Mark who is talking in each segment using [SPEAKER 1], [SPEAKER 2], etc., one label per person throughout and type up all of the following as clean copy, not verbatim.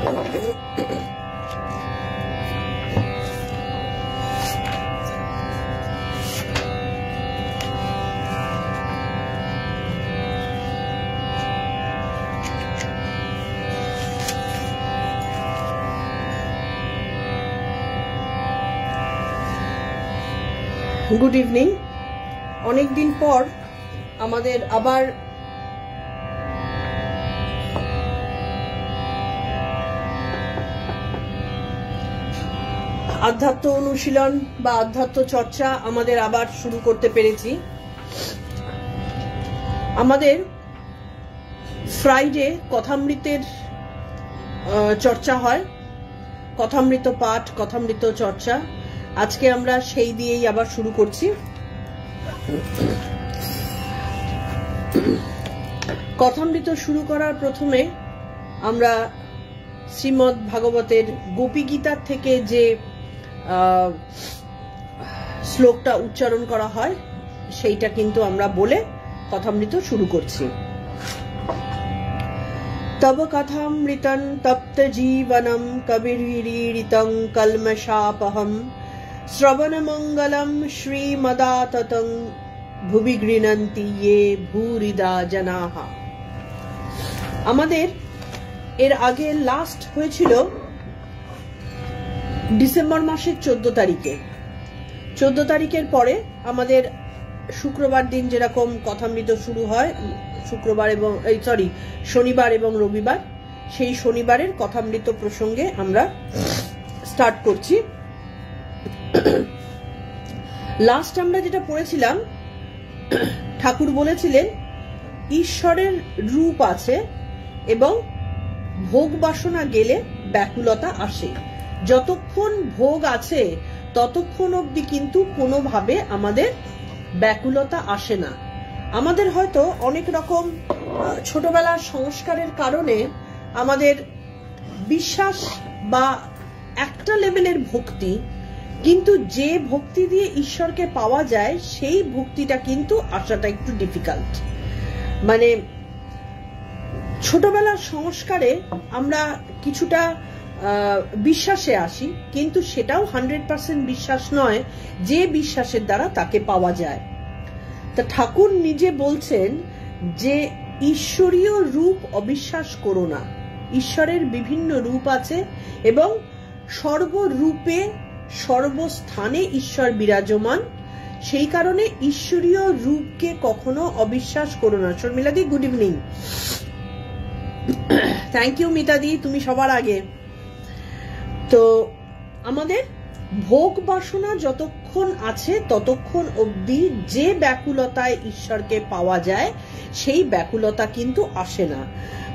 [SPEAKER 1] Good evening. অনেকদিন পর আমাদের আবার আধ্যাত্ম অনুশীলন বা আধ্যাত্ম চর্চা আমাদের আবার শুরু করতে পেরেছি। আমাদের ফ্রাইডে কথামৃতের চর্চা হয়, কথামৃত পাঠ, কথামৃত চর্চা। আজকে আমরা সেই দিয়েই আবার শুরু করছি। কথামৃত শুরু করার প্রথমে আমরা শ্রীমদ্ ভাগবতের গোপী গীতার থেকে যে শ্লোকটা উচ্চারণ করা হয় সেইটা কিন্তু আমরা বলে কথামৃত শুরু করছি। তব কথামৃতং তপ্ত জীবনম কবিরীরিতং কলমশাপহম শ্রবণ মঙ্গলম শ্রীমদাততং ভুবি গৃণন্তি ইয়ে ভূরিদা জনাঃ। আমাদের এর আগে লাস্ট হয়েছিল ডিসেম্বর মাসের 14 তারিখে। 14 তারিখের পরে আমাদের শুক্রবার দিন যেরকম কথামৃত শুরু হয়, শুক্রবার এবং শনিবার এবং রবিবার, সেই শনিবারের কথামৃত প্রসঙ্গে আমরা স্টার্ট করছি। লাস্ট আমরা যেটা পড়েছিলাম, ঠাকুর বলেছিলেন ঈশ্বরের রূপ আছে এবং ভোগ বাসনা গেলে ব্যাকুলতা আসে। যতক্ষণ ভোগ আছে ততক্ষণ অবধি কিন্তু কোনোভাবে আমাদের ব্যাকুলতা আসে না। আমাদের হয়তো অনেক রকম ছোটবেলার সংস্কারের কারণে আমাদের বিশ্বাস বা একটা লেভেলের ভক্তি, কিন্তু যে ভক্তি দিয়ে ঈশ্বরকে পাওয়া যায় সেই ভক্তিটা কিন্তু আসাটা একটু ডিফিকাল্ট। মানে ছোটবেলার সংস্কারে আমরা কিছুটা বিশ্বাসে আসি, কিন্তু সেটাও 100% বিশ্বাস নয় যে বিশ্বাসের দ্বারা তাকে পাওয়া যায়। তা ঠাকুর নিজে বলছেন যে ঈশ্বরীয় রূপ অবিশ্বাস করো না। ঈশ্বরের বিভিন্ন রূপ আছে এবং সর্বরূপে সর্বস্থানে ঈশ্বর বিরাজমান। সেই কারণে ঈশ্বরীয় রূপকে কখনো অবিশ্বাস করো না। শর্মিলাদি, গুড ইভিনিং। থ্যাংক ইউ মিতাদি, তুমি সবার আগে। তো আমাদের ভোগ বাসনা যতক্ষণ আছে ততক্ষণ অবধি যে ব্যাকুলতায় ঈশ্বরকে পাওয়া যায় সেই ব্যাকুলতা কিন্তু আসে না।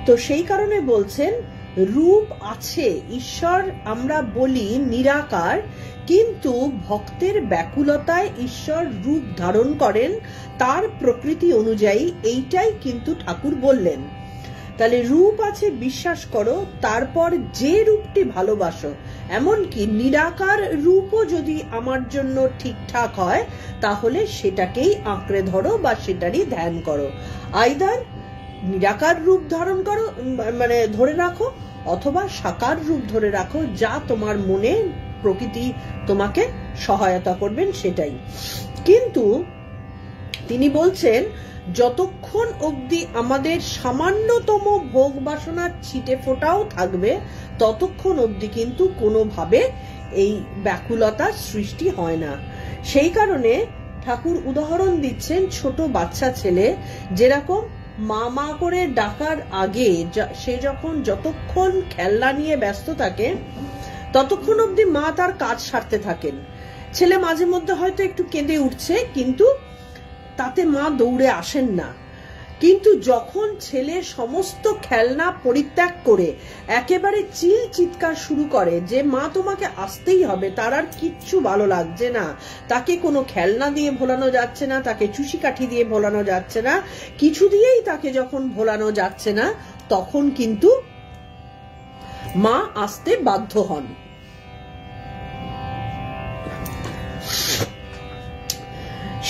[SPEAKER 1] তো সেই কারণে বলছেন রূপ আছে, ঈশ্বর আমরা বলি নিরাকার, কিন্তু ভক্তের ব্যাকুলতায় ঈশ্বর রূপ ধারণ করেন তার প্রকৃতি অনুযায়ী। এইটাই কিন্তু ঠাকুর বললেন। তাহলে রূপ আছে বিশ্বাস করো, তারপর যে রূপটি ভালোবাসো, এমনকি নিরাকার রূপও যদি আমার জন্য ঠিকঠাক হয় তাহলে সেটাকেই আঁকড়ে ধরো বা সেটারই ধ্যান করো। আইদার নিরাকার রূপ ধারণ করো, মানে ধরে রাখো, অথবা সাকার রূপ ধরে রাখো, যা তোমার মনে প্রকৃতি তোমাকে সহায়তা করবেন সেটাই। কিন্তু তিনি বলছেন যতক্ষণ অবধি আমাদের সামান্যতম ভোগ বাসনার ছিটে ফোটাও থাকবে ততক্ষণ অবধি কিন্তু কোনোভাবে এই ব্যাকুলতার সৃষ্টি হয় না। সেই কারণে ঠাকুর উদাহরণ দিচ্ছেন ছোট বাচ্চা ছেলে যেরকম মা মা করে ডাকার আগে সে যতক্ষণ খেলনা নিয়ে ব্যস্ত থাকে ততক্ষণ অবধি মা তার কাজ সারতে থাকেন। ছেলে মাঝে মধ্যে হয়তো একটু কেঁদে উঠছে, কিন্তু তাতে মা দৌড়ে আসেন না। কিন্তু যখন ছেলে সমস্ত খেলনা পরিত্যাগ করে একেবারে চিৎকার শুরু করে যে মা তোমাকে আসতেই হবে, তার আর কিচ্ছু ভালো লাগছে না, তাকে কোনো খেলনা দিয়ে ভোলানো যাচ্ছে না, তাকে চুষি কাঠি দিয়ে ভোলানো যাচ্ছে না, কিছু দিয়েই তাকে যখন ভোলানো যাচ্ছে না, তখন কিন্তু মা আসতে বাধ্য হন।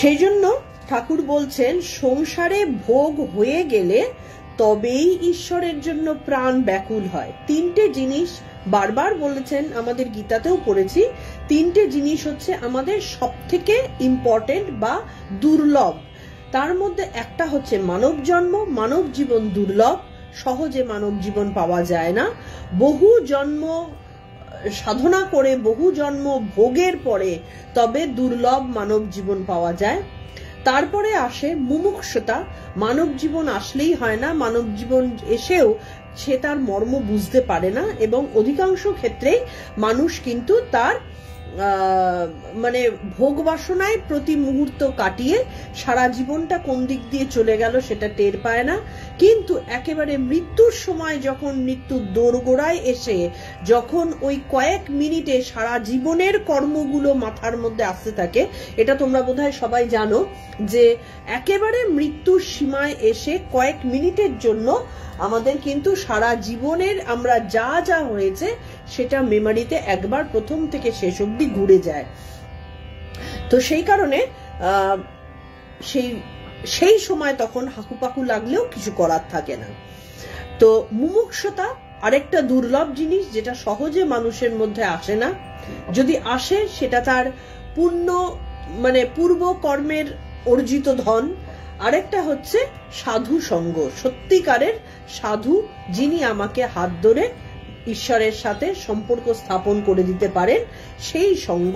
[SPEAKER 1] সেই জন্য ঠাকুর বলছেন সংসারে ভোগ হয়ে গেলে তবেই ঈশ্বরের জন্য প্রাণ ব্যাকুল হয়। তিনটে জিনিস বারবার বলেছেন, আমাদের গীতাতেও পড়েছি। তিনটে জিনিস হচ্ছে আমাদের সব থেকে ইম্পর্টেন্ট বা দুর্লভ। তার মধ্যে একটা হচ্ছে মানব জন্ম। মানব জীবন দুর্লভ, সহজে মানব জীবন পাওয়া যায় না। বহু জন্ম সাধনা করে, বহু জন্ম ভোগের পরে তবে দুর্লভ মানব জীবন পাওয়া যায়। তারপরে আসে মুমুক্ষুতা। মানব জীবন আসলেই হয় না, মানব জীবন এসেও সে তার মর্ম বুঝতে পারে না, এবং অধিকাংশ ক্ষেত্রেই মানুষ কিন্তু তার মানে ভোগ বাসনায় প্রতি মুহূর্ত কাটিয়ে সারা জীবনটা কোন দিক দিয়ে চলে গেল সেটা টের পায় না। কিন্তু একেবারে মৃত্যুর সময়, যখন মৃত্যুর দোরগোড়ায় এসে যখন ওই কয়েক মিনিটে সারা জীবনের কর্মগুলো মাথার মধ্যে আসতে থাকে, এটা তোমরা বোধহয় সবাই জানো যে একেবারে মৃত্যুর সীমায় এসে কয়েক মিনিটের জন্য আমাদের কিন্তু সারা জীবনের আমরা যা যা হয়েছে সেটা মেমোরিতে একবার প্রথম থেকে শেষ অবধি ঘুরে যায়। তো সেই কারণে সেই সময় তখন হাকুপাকু লাগলেও কিছু করার থাকে না। তো মুমুক্ষুতা আরেকটা দুর্লভ জিনিস, যেটা সহজে মানুষের মধ্যে আসে না। যদি আসে সেটা তার পূর্ব কর্মের অর্জিত ধন। আরেকটা হচ্ছে সাধু সঙ্গ, সত্যিকারের সাধু যিনি আমাকে হাত ধরে ঈশ্বরের সাথে সম্পর্ক স্থাপন করে দিতে পারেন, সেই সঙ্গ।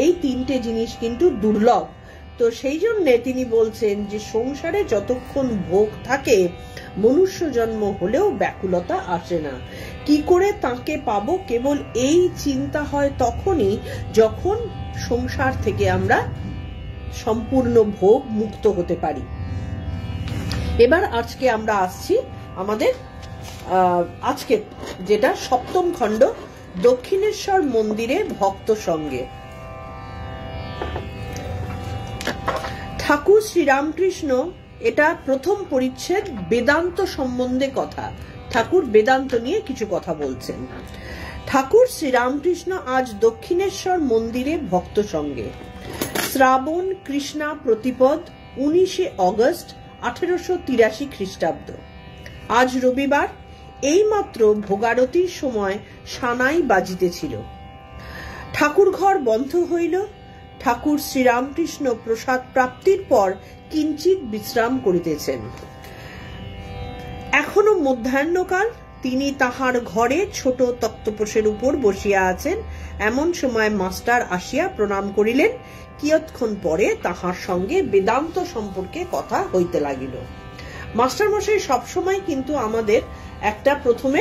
[SPEAKER 1] এই তিনটে জিনিস কিন্তু দুর্লভ। তো সেই জন্য তিনি বলছেন যে সংসারে যতক্ষণ ভোগ থাকে মনুষ্য জন্ম হলেও ব্যাকুলতা আসে না। কি করে তাকে পাবো, কেবল এই চিন্তা হয় তখনই যখন সংসার থেকে আমরা সম্পূর্ণ ভোগ মুক্ত হতে পারি। এবার আজকে আমরা আসছি আমাদের আজকে যেটা সপ্তম খণ্ড, দক্ষিণেশ্বর মন্দিরে ভক্ত সঙ্গে। ঠাকুর শ্রীরামকৃষ্ণ, এটা প্রথম পরিচ্ছেদ, বেদান্ত সম্বন্ধে কথা। ঠাকুর বেদান্ত নিয়ে কিছু কথা বলছেন। ঠাকুর শ্রীরামকৃষ্ণ আজ দক্ষিণেশ্বর মন্দিরে ভক্ত সঙ্গে। শ্রাবণ কৃষ্ণা প্রতিপদ 19 অগস্ট 1883 খ্রিস্টাব্দ। আজ রবিবার। এইমাত্র ভোগারতির সময় সানাই বাজিতেছিল। ঠাকুর ঘর বন্ধ হইল। ঠাকুর শ্রীরামকৃষ্ণ প্রসাদ প্রাপ্তির পর কিঞ্চিত বিশ্রাম করিতেছেন। এখনো মধ্যাহ্নকাল। তিনি তাহার ঘরে ছোট তক্তপোষের উপর বসিয়া আছেন। এমন সময় মাস্টার আসিয়া প্রণাম করিলেন। কিয়ৎক্ষণ পরে তাহার সঙ্গে বেদান্ত সম্পর্কে কথা হইতে লাগিল। মাস্টার মশাই সবসময় কিন্তু আমাদের একটা প্রথমে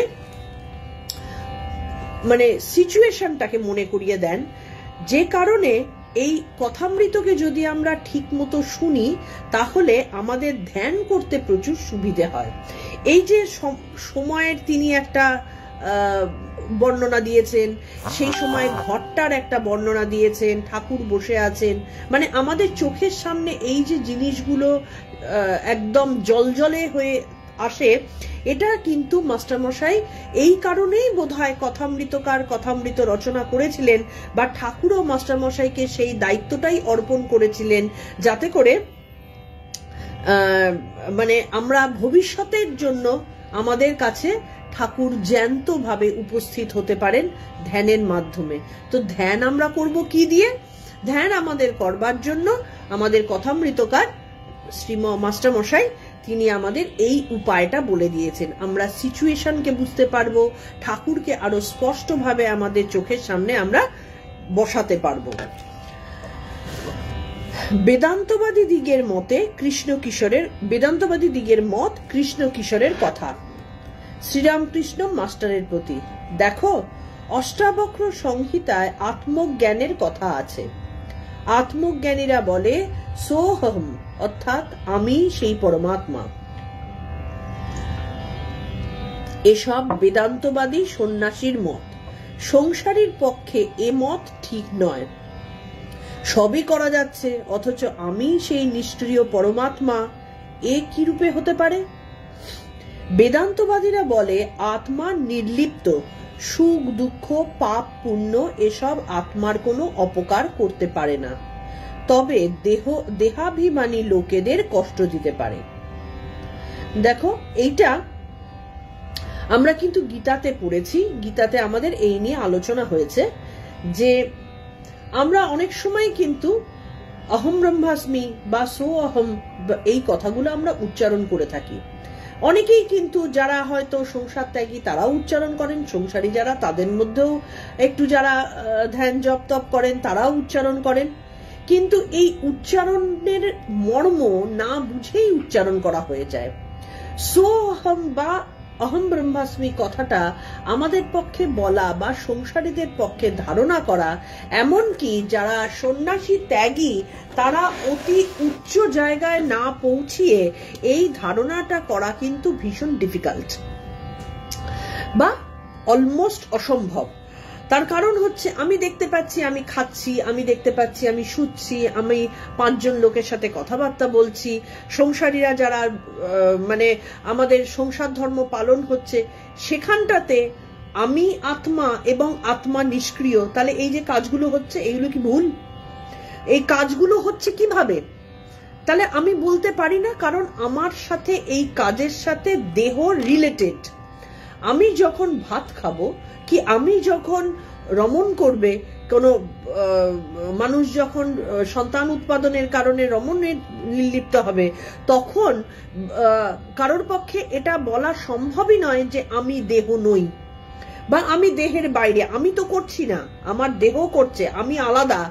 [SPEAKER 1] সিচুয়েশনটাকে মনে করিয়ে দেন, যে কারণে এই কথামৃতকে যদি আমরা ঠিক মতো শুনি তাহলে আমাদের ধ্যান করতে প্রচুর সুবিধে হয়। এই যে সময়ের তিনি একটা বর্ণনা দিয়েছেন, সেই সময় ঘরটার একটা বর্ণনা দিয়েছেন, ঠাকুর বসে আছেন, আমাদের চোখের সামনে এই যে জিনিসগুলো একদম জলজলে হয়ে আসে, এটা কিন্তু মাস্টারমশাই এই কারণেই বোধহয় কথামৃতকার কথামৃত রচনা করেছিলেন, বা ঠাকুরও মাস্টারমশাইকে সেই দায়িত্বটাই অর্পণ করেছিলেন, যাতে করে আমরা ভবিষ্যতের জন্য আমাদের কাছে ঠাকুর জ্যান্ত ভাবে উপস্থিত হতে পারেন ধ্যানের মাধ্যমে। তো ধ্যান আমরা করব কি দিয়ে? ধ্যান আমাদের করবার জন্য আমাদের কথামৃতকার মাস্টারমশাই তিনি আমাদের এই উপায়টা বলে দিয়েছেন। আমরা সিচুয়েশনকে বুঝতে পারবো, ঠাকুরকে আরো স্পষ্ট ভাবে আমাদের চোখের সামনে আমরা বসাতে পারবো। বেদান্তবাদী দিগের মত কৃষ্ণ কিশোরের কথা। শ্রীরামকৃষ্ণ মাস্টারের প্রতি, দেখো, অষ্টাবক্র সংহিতায় আত্মজ্ঞানের কথা আছে। আত্মজ্ঞানীরা বলে সোহম, অর্থাৎ আমি সেই পরমাত্মা। এসব বেদান্তবাদী সন্ন্যাসীর মত। সংসারীর পক্ষে এ মত ঠিক নয়। সবই করা যাচ্ছে, অথচ আমি সেই নিষ্ক্রিয় পরমাত্মা, এ কি রূপে হতে পারে? বেদান্তবাদীরা বলে আত্মা নির্লিপ্ত, সুখ দুঃখ পাপ পুণ্য এসব আত্মার কোনো অপকার করতে পারে না, তবে দেহাভিমানী লোকেদের কষ্ট দিতে পারে। দেখো এইটা আমরা কিন্তু গীতাতে পড়েছি, গীতাতে আমাদের এই নিয়ে আলোচনা হয়েছে যে আমরা অনেক সময় কিন্তু অহম ব্রহ্মাস্মি বা সো অহম এই কথাগুলো আমরা উচ্চারণ করে থাকি। অনেকেই কিন্তু যারা হয়তো সংসার ত্যাগী তারাও উচ্চারণ করেন, সংসারী যারা তাদের মধ্যেও একটু যারা ধ্যান জপ তপ করেন তারাও উচ্চারণ করেন, কিন্তু এই উচ্চারণের মর্ম না বুঝেই উচ্চারণ করা হয়ে যায়। সো অহম বা অহম ব্রহ্মাস্মি কথাটা আমাদের পক্ষে বলা বা সংসারীদের পক্ষে ধারণা করা, এমনকি যারা সন্ন্যাসী ত্যাগী তারা অতি উচ্চ জায়গায় না পৌঁছিয়ে এই ধারণাটা করা কিন্তু ভীষণ ডিফিকাল্ট বা অলমোস্ট অসম্ভব। তার কারণ হচ্ছে আমি দেখতে পাচ্ছি আমি খাচ্ছি, আমি দেখতে পাচ্ছি আমি শুচ্ছি, আমি 5 জন লোকের সাথে কথাবার্তা বলছি, সংসারীরা যারা মানে আমাদের সংসার ধর্ম পালন হচ্ছে সেখানটাতে আমি আত্মা এবং আত্মা নিষ্ক্রিয়। তাহলে এই যে কাজগুলো হচ্ছে এইগুলো কি ভুল? এই কাজগুলো হচ্ছে কিভাবে? তাহলে আমি বলতে পারি না, কারণ আমার সাথে এই কাজের সাথে দেহ রিলেটেড। আমি যখন ভাত খাবো কি আমি যখন রমণ করবে কোনো মানুষ যখন সন্তান উৎপাদনের কারণে রমণে নির্লিপ্ত হবে, তখন কারোর পক্ষে এটা বলা সম্ভবই নয় যে আমি দেহ নই বা আমি দেহের বাইরে, আমি তো করছি না, আমার দেহ করছে, আমি আলাদা।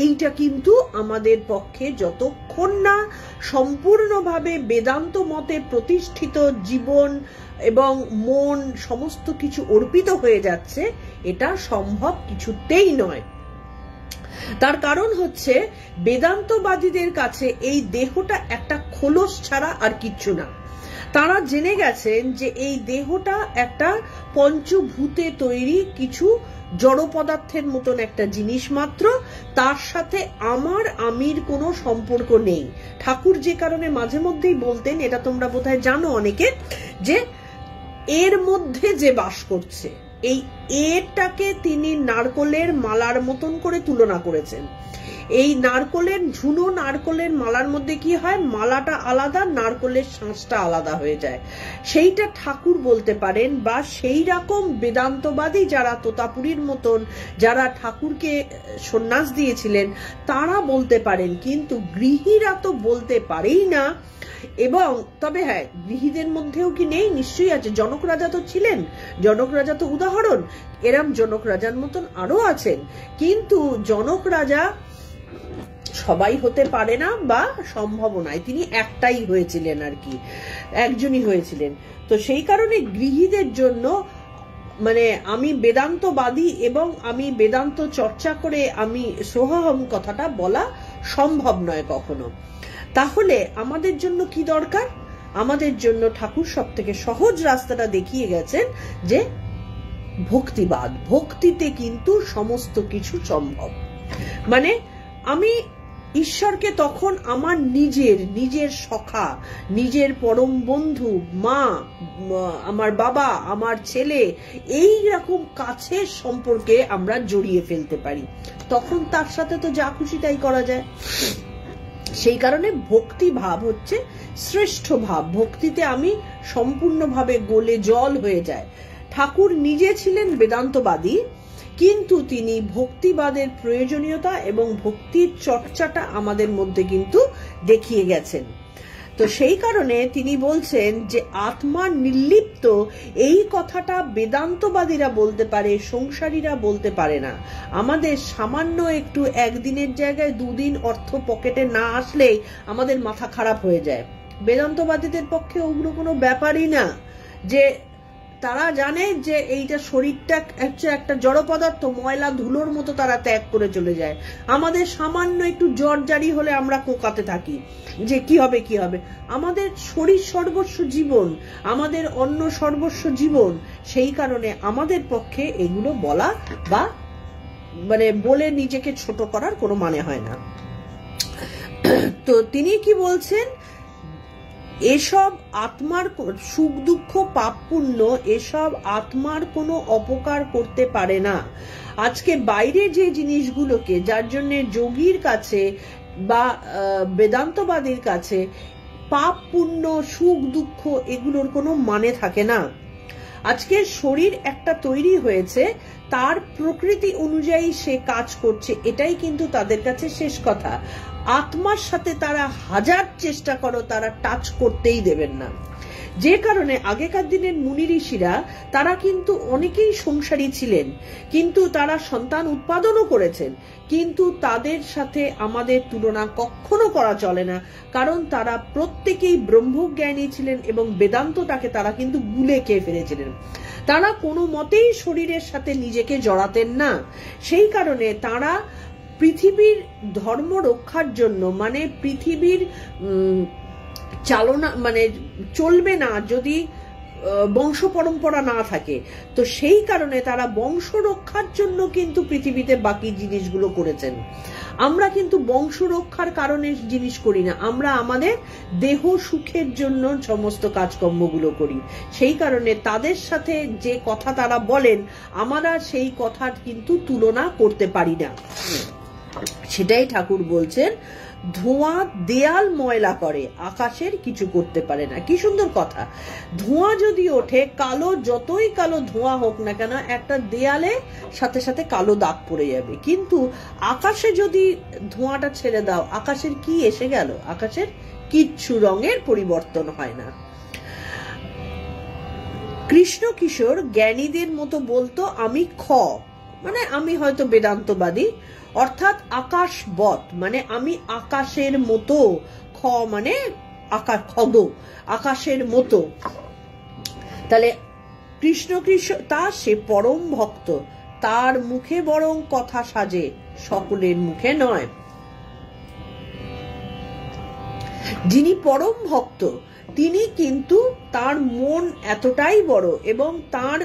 [SPEAKER 1] এইটা কিন্তু আমাদের পক্ষে যতক্ষণ না সম্পূর্ণভাবে বেদান্ত মতে প্রতিষ্ঠিত জীবন এবং মন সমস্ত কিছু অর্পিত হয়ে যাচ্ছে, এটা সম্ভব কিছুতেই নয়। তার কারণ হচ্ছে বেদান্তবাদীদের কাছে এই দেহটা একটা খোলস ছাড়া আর কিচ্ছু না। তারা জেনে গেছেন যে এই দেহটা একটা পঞ্চভূতে তৈরি কিছু জড় পদার্থের মতন একটা জিনিস মাত্র, তার সাথে আমার আমির কোনো সম্পর্ক নেই। ঠাকুর যে কারণে মাঝে মধ্যেই বলতেন, এটা তোমরা বোধহয় জানো অনেকে, যে এর মধ্যে যে বাস করছে, এই এটাকে তিনি নারকলের মালার মতন করে তুলনা করেছেন। এই নারকলের ঝুনো নারকলের মালার মধ্যে কি হয়, মালাটা আলাদা, নারকলের শাঁসটা আলাদা হয়ে যায়। সেইটা ঠাকুর বলতে পারেন, বা সেই রকম বেদান্তবাদী যারা তোতাপুরীর মতন যারা ঠাকুরকে সন্ন্যাস দিয়েছিলেন তারা বলতে পারেন, কিন্তু গৃহীরা তো বলতে পারেই না। এবং তবে হ্যাঁ, গৃহীদের মধ্যেও কি নেই? নিশ্চয়ই আছে। জনক রাজা তো ছিলেন, জনক রাজা তো উদাহরণ, এরম জনক রাজার মতন আরো আছেন, কিন্তু জনক রাজা সবাই হতে পারে না বা সম্ভব নয়, তিনি একটাই হয়েছিলেন আর কি, একজনই হয়েছিলেন। তো সেই কারণে গৃহীদের জন্য মানে আমি বেদান্তবাদী এবং আমি বেদান্ত চর্চা করে আমি সোহম কথাটা বলা সম্ভব নয় কখনো। তাহলে আমাদের জন্য কি দরকার? আমাদের জন্য ঠাকুর সব থেকে সহজ রাস্তাটা দেখিয়ে গেছেন যে ভক্তিবাদ। ভক্তিতে কিন্তু সমস্ত কিছু সম্ভব। মানে আমি ঈশ্বরকে তখন আমার নিজের সখা, নিজের পরম বন্ধু, মা, আমার বাবা, আমার ছেলে, এই রকম কাছের সম্পর্কে আমরা জড়িয়ে ফেলতে পারি। তখন তার সাথে তো যা খুশি তাই করা যায়। সেই কারণে ভক্তি ভাব হচ্ছে শ্রেষ্ঠ ভাব। ভক্তিতে আমি সম্পূর্ণভাবে গলে জল হয়ে যায়। ঠাকুর নিজে ছিলেন বেদান্তবাদী, কিন্তু তিনি ভক্তিবাদের প্রয়োজনীয়তা এবং ভক্তির চর্চাটা আমাদের মধ্যে কিন্তু দেখিয়ে গেছেন। তো সেই কারণে তিনি বলছেন যে আত্মা নির্লিপ্ত, এই কথাটা বেদান্তবাদীরা বলতে পারে, সংসারীরা বলতে পারে না। আমাদের সামান্য একটু একদিনের জায়গায় 2 দিন অর্থ পকেটে না আসলেই আমাদের মাথা খারাপ হয়ে যায়। বেদান্তবাদীদের পক্ষে ওগুলো কোনো ব্যাপারই না, যে তারা জানে যে এইটা শরীরটা একটা জড় পদার্থ, ময়লা ধুলোর মতো তারা ত্যাগ করে চলে যায়। আমাদের সামান্য একটু জ্বর জারি হলে আমরা কোকাতে থাকি যে কি হবে কি হবে। আমাদের শরীর সর্বস্ব জীবন, আমাদের অন্ন সর্বস্ব জীবন। সেই কারণে আমাদের পক্ষে এগুলো বলা বা মানে বলে নিজেকে ছোট করার কোনো মানে হয় না। তো তিনি কি বলছেন, এসব আত্মার সুখ দুঃখ পাপ পুণ্য এসব আত্মার কোনো অপকার করতে পারে না। আজকে বাইরে যে জিনিসগুলোকে, যার জন্য যোগীর কাছে বা বেদান্তবাদীর কাছে পাপ পুণ্য, সুখ দুঃখ এগুলোর কোনো মানে থাকে না। আজকে শরীর একটা তৈরি হয়েছে, তার প্রকৃতি অনুযায়ী সে কাজ করছে, এটাই কিন্তু তাদের কাছে শেষ কথা। আত্মার সাথে তারা হাজার চেষ্টা করো, তারা টাচ করতেই দেবেন না। যে কারণে আগেকার দিনের মুনি ঋষিরা তারা কিন্তু অনেকেই সংসারী ছিলেন, কিন্তু তারা সন্তান উৎপাদনও করেছেন, কিন্তু তাদের সাথে আমাদের তুলনা কখনো করা চলে না, কারণ তারা প্রত্যেকেই ব্রহ্মজ্ঞানী ছিলেন এবং বেদান্তটাকে তারা কিন্তু গুলে খেয়ে ফেলেছিলেন। তারা কোনো মতেই শরীরের সাথে নিজেকে জড়াতেন না। সেই কারণে তারা পৃথিবীর ধর্ম রক্ষার জন্য, মানে পৃথিবীর চালনা মানে চলবে না যদি বংশ পরম্পরা না থাকে, তো সেই কারণে তারা বংশ রক্ষার জন্য কিন্তু পৃথিবীতে বাকি জিনিসগুলো করেছেন। আমরা কিন্তু বংশ রক্ষার কারণে জিনিস করি না, আমরা আমাদের দেহ সুখের জন্য সমস্ত কাজকর্মগুলো করি। সেই কারণে তাদের সাথে যে কথা তারা বলেন, আমরা সেই কথার কিন্তু তুলনা করতে পারি না। সেটাই ঠাকুর বলছেন, ধোঁয়া দেয়াল ময়লা করে, আকাশের কিছু করতে পারে না। কি সুন্দর কথা। ধোঁয়া যদি ওঠে, কালো যতই কালো ধোঁয়া হোক না কেন, একটা দেয়ালে সাথে সাথে কালো দাগ পড়ে যাবে, কিন্তু আকাশে যদি ধোঁয়াটা ছেড়ে দাও, আকাশের কি এসে গেল? আকাশের কিচ্ছু রঙের পরিবর্তন হয় না। কৃষ্ণ কিশোর জ্ঞানীদের মতো বলতো আমি মানে আমি হয়তো বেদান্তবাদী, অর্থাৎ আকাশবৎ, মানে আমি আকাশের মতো, মানে আকাশ, খগ, আকাশের মতো। তাহলে কৃষ্ণ তা সে পরম ভক্ত, তার মুখে বরং কথা সাজে, সকলের মুখে নয়। যিনি পরম ভক্ত, তিনি কিন্তু তার মন এতটাই বড় এবং তার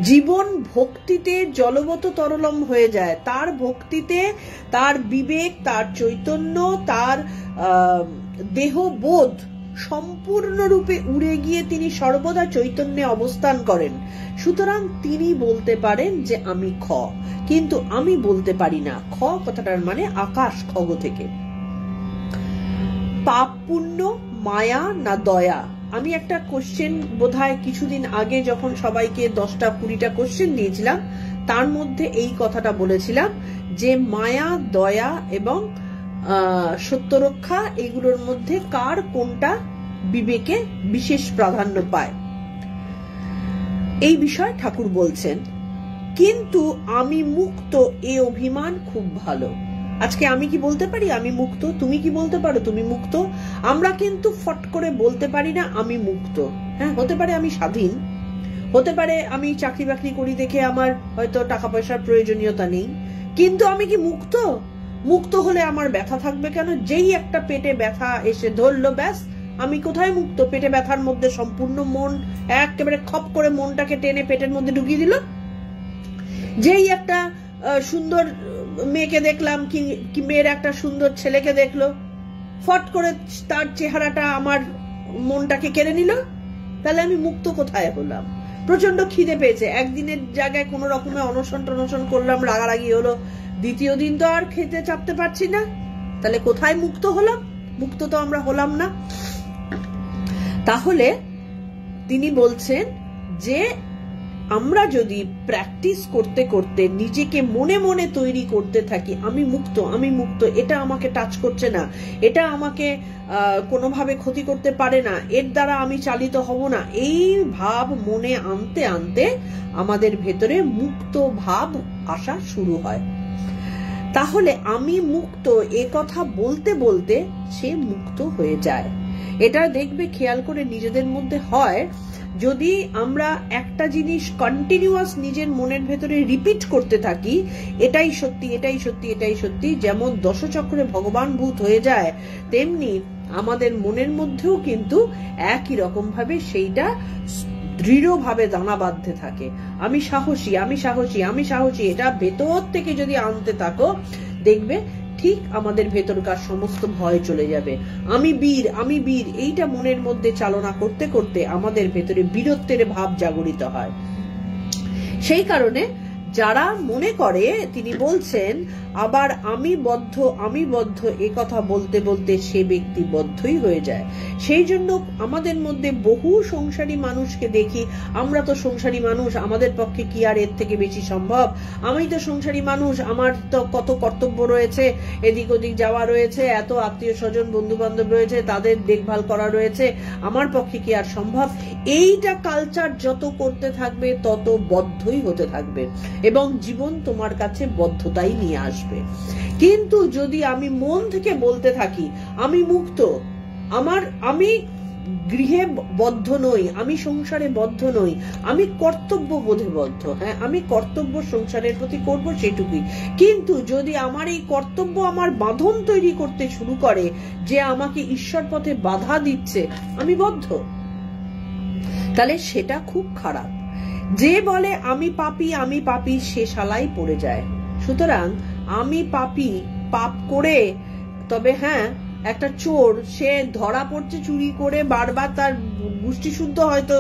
[SPEAKER 1] জীবন ভক্তিতে জলবত তরলম হয়ে যায়। তার ভক্তিতে তার বিবেক, তার চৈতন্য, তার দেহবোধ সম্পূর্ণরূপে উড়ে গিয়ে তিনি সর্বদা চৈতন্যে অবস্থান করেন। সুতরাং তিনি বলতে পারেন যে আমি কিন্তু আমি বলতে পারি না। কথাটার মানে আকাশ, খগ থেকে। পাপ পুণ্য, মায়া না দয়া? আমি একটা কোশ্চেন বোধহয় কিছুদিন আগে যখন সবাইকে 10-20টা কোশ্চেন দিয়েছিলাম, তার মধ্যে এই কথাটা বলেছিলাম যে মায়া, দয়া এবং সত্যরক্ষা, এগুলোর মধ্যে কার কোনটা বিবেকে বিশেষ প্রাধান্য পায়, এই বিষয়ে ঠাকুর বলছেন কিন্তু আমি মুক্ত, এ অভিমান খুব ভালো। আজকে আমি কি বলতে পারি আমি মুক্ত? তুমি কি বলতে পারো তুমি মুক্ত? আমরা কিন্তু ফট করে বলতে পারি না আমি মুক্ত। হ্যাঁ, হতে পারে আমি স্বাধীন, হতে পারে আমি চাকরি বাকরি করি দেখে আমার হয়তো টাকা পয়সার প্রয়োজনীয়তা নেই, কিন্তু আমি কি মুক্ত? মুক্ত হলে আমার ব্যথা থাকবে কেন? যেই একটা পেটে ব্যথা এসে ধরলো, ব্যাস আমি কোথায় মুক্ত? পেটে ব্যথার মধ্যে সম্পূর্ণ মন একেবারে খপ করে মনটাকে টেনে পেটের মধ্যে ঢুকিয়ে দিল। যেই একটা সুন্দর মেয়েকে দেখলাম, কি মেয়ের একটা সুন্দর ছেলেকে দেখলো, ফট করে তার চেহারাটা আমার মনটাকে কেড়ে নিল, তাহলে আমি মুক্ত কোথায় হলাম? প্রচন্ড খিদে পেয়েছে, একদিনের জায়গায় কোনো রকমে অনশন টনশন করলাম, রাগারাগি হলো, দ্বিতীয় দিন তো আর খেতে চাপতে পারছি না, তাহলে কোথায় মুক্ত হলাম? মুক্ত তো আমরা হলাম না। তাহলে তিনি বলছেন যে আমরা যদি প্র্যাকটিস করতে করতে নিজেকে মনে মনে তৈরি করতে থাকি আমি মুক্ত, আমি মুক্ত, এটা আমাকে টাচ করছে না, এটা আমাকে কোনোভাবে ক্ষতি করতে পারে না, এর দ্বারা আমি চালিত হব না, এই ভাব মনে আনতে আনতে আমাদের ভেতরে মুক্ত ভাব আসা শুরু হয়। তাহলে আমি মুক্ত এ কথা বলতে বলতে সে মুক্ত হয়ে যায়। এটা দেখবে খেয়াল করে নিজেদের মধ্যে হয়, যদি আমরা একটা জিনিস কন্টিনিউয়াস নিজের মনের ভেতরে রিপিট করতে থাকি, এটাই সত্যি, এটাই সত্যি, এটাই সত্যি, যেমন দশচক্রে ভগবান ভূত হয়ে যায়, তেমনি আমাদের মনের মধ্যেও কিন্তু একই রকম ভাবে সেইটা দৃঢ়ভাবে দানা বাঁধতে থাকে। আমি সাহসী, আমি সাহসী, আমি সাহসী, এটা ভেতর থেকে যদি আনতে থাকো, দেখবে ঠিক আমাদের ভেতরকার সমস্ত ভয় চলে যাবে। আমি বীর, আমি বীর, এইটা মনের মধ্যে চালনা করতে করতে আমাদের ভেতরে বীরত্বের ভাব জাগরিত হয়। সেই কারণে যারা মনে করে, তিনি বলছেন, আবার আমি বদ্ধ এ কথা বলতে বলতে সে ব্যক্তি বদ্ধই হয়ে যায়। সেই জন্য আমাদের মধ্যে বহু সংসারী মানুষকে দেখি, আমরা তো সংসারী মানুষ, আমাদের পক্ষে কি আর এর থেকে বেশি সম্ভব, আমি তো সংসারী মানুষ, আমার তো কত কর্তব্য রয়েছে, এদিক ওদিক যাওয়া রয়েছে, এত আত্মীয় স্বজন বন্ধু বান্ধব রয়েছে, তাদের দেখভাল করা রয়েছে, আমার পক্ষে কি আর সম্ভব। এইটা কালচার যত করতে থাকবে তত বদ্ধই হতে থাকবে এবং জীবন তোমার কাছে বদ্ধতাই নিয়ে আসবে। কিন্তু যদি আমি মন থেকে বলতে থাকি আমি মুক্ত, আমি গৃহে বদ্ধ নই, আমি সংসারে বদ্ধ নই, আমি কর্তব্য বোধে বদ্ধ, হ্যাঁ আমি কর্তব্য সংসারের প্রতি করব সেটুকুই, কিন্তু যদি আমার এই কর্তব্য আমার বাঁধন তৈরি করতে শুরু করে যে আমাকে ঈশ্বর পথে বাধা দিচ্ছে, আমি বদ্ধ, তাহলে সেটা খুব খারাপ। যে বলে আমি পাপী সে শালাই পড়ে যায়। সুতরাং আমি পাপী, পাপ করে, তবে হ্যাঁ একটা চোর, সে ধরা পড়ছে চুরি করে, বারবার তার গোষ্ঠী শুদ্ধ হয়তো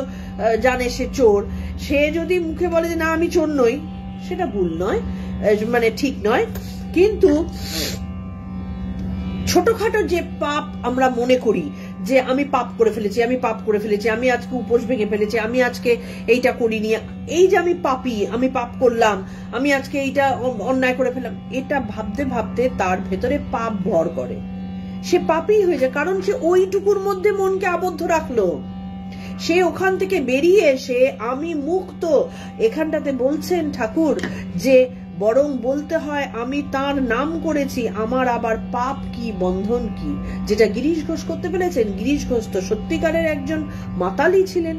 [SPEAKER 1] জানে সে চোর, সে যদি মুখে বলে যে না আমি চোর নই, সেটা ভুল নয়, মানে ঠিক নয়। কিন্তু ছোটখাটো যে পাপ আমরা মনে করি যে আমি পাপ করে ফেলেছি, আমি আজকে উপোস ভেঙে ফেলেছি, আমি আজকে এইটা করিনি, এই যে আমি পাপী, আমি পাপ করলাম, আমি আজকে এইটা অন্যায় করে ফেললাম, এটা ভাবতে ভাবতে তার ভেতরে পাপ ভর করে, সে পাপী হয়ে যায়। কারণ সে ওইটুকুর মধ্যে মনকে আবদ্ধ রাখলো, সে ওখান থেকে বেরিয়ে এসে আমি মুক্ত। এখানটাতে বলছেন ঠাকুর যে বরং বলতে হয় আমি তার নাম করেছি, আমার আবার পাপ কি বন্ধন কি, যেটা গিরিশ ঘোষ করতে পেরেছেন। গিরিশ ঘোষ তো সত্যিকারের একজন মাতালি ছিলেন,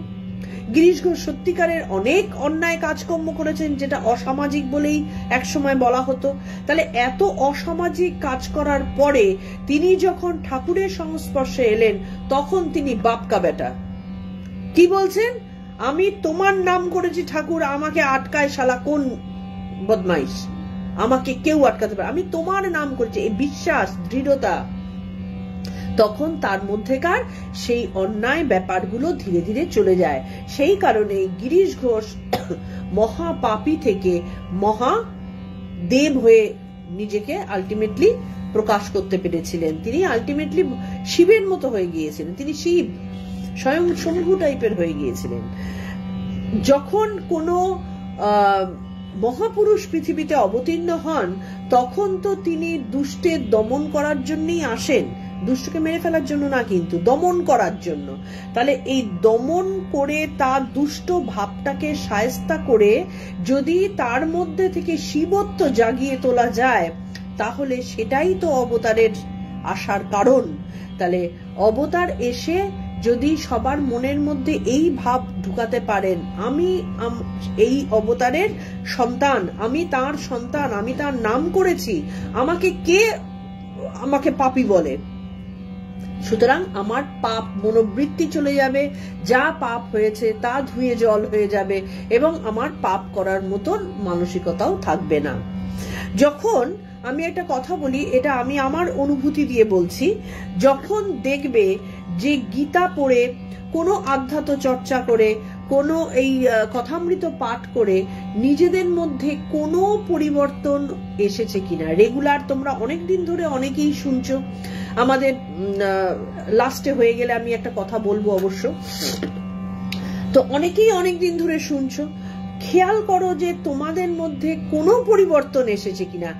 [SPEAKER 1] গিরিশ ঘোষ সত্যিকারের অনেক অন্যায় কাজকর্ম করেছেন যেটা অসামাজিক বলেই একসময় বলা হতো। তাহলে এত অসামাজিক কাজ করার পরে তিনি যখন ঠাকুরের সংস্পর্শে এলেন তখন তিনি বাপকা বেটা কি বলছেন, আমি তোমার নাম করেছি ঠাকুর, আমাকে আটকায় শালা কোন বদমাইশ, আমাকে কেউ আটকাতে পারে, আমি তোমার নাম করেছি, এই বিশ্বাস দৃঢ়তা, তখন তার মধ্যেকার সেই অন্যায় ব্যাপারগুলো ধীরে ধীরে চলে যায়। সেই কারণে গিরিশ ঘোষ মহাপাপী থেকে মহাদেব হয়ে নিজেকে আলটিমেটলি প্রকাশ করতে পেরেছিলেন। তিনি আলটিমেটলি শিবের মতো হয়ে গিয়েছিলেন, তিনি শিব স্বয়ং শম্ভু টাইপের হয়ে গিয়েছিলেন। যখন কোনো মহাপুরুষ পৃথিবীতে অবতীর্ণ হন তখন তো তিনি দুষ্টের দমন করার জন্যই আসেন, দুষ্টকে মেরে ফেলার জন্য না, কিন্তু দমন করার জন্য। তাহলে এই দমন করে তার দুষ্ট ভাবটাকে শায়েস্তা করে যদি তার মধ্যে থেকে শিবত্ব জাগিয়ে তোলা যায় তাহলে সেটাই তো অবতারের আসার কারণ। তাহলে অবতার এসে যদি সবার মনের মধ্যে এই ভাব ঢুকাতে পারেন আমি এই অবতারের সন্তান, আমি তার সন্তান, আমি তার নাম করেছি, আমাকে কে আমাকে পাপী বলে, সুতরাং আমার পাপ মনোবৃত্তি চলে যাবে, যা পাপ হয়েছে তা ধুয়ে জল হয়ে যাবে এবং আমার পাপ করার মতন মানসিকতাও থাকবে না। যখন আমি একটা কথা বলি, এটা আমি আমার অনুভূতি দিয়ে বলছি, যখন দেখবে যে গীতা পড়ে, কোনো আধ্যাত্ম চর্চা করে, কোনো এই কথামৃত পাঠ করে নিজেদের মধ্যে কোনো পরিবর্তন এসেছে কিনা, রেগুলার তোমরা অনেকদিন ধরে অনেকেই শুনছো, আমাদের লাস্টে হয়ে গেলে আমি একটা কথা বলবো অবশ্য, তো অনেকেই অনেকদিন ধরে শুনছো, খেয়াল করো যে তোমাদের মধ্যে কোনো পরিবর্তন এসেছে কিনা।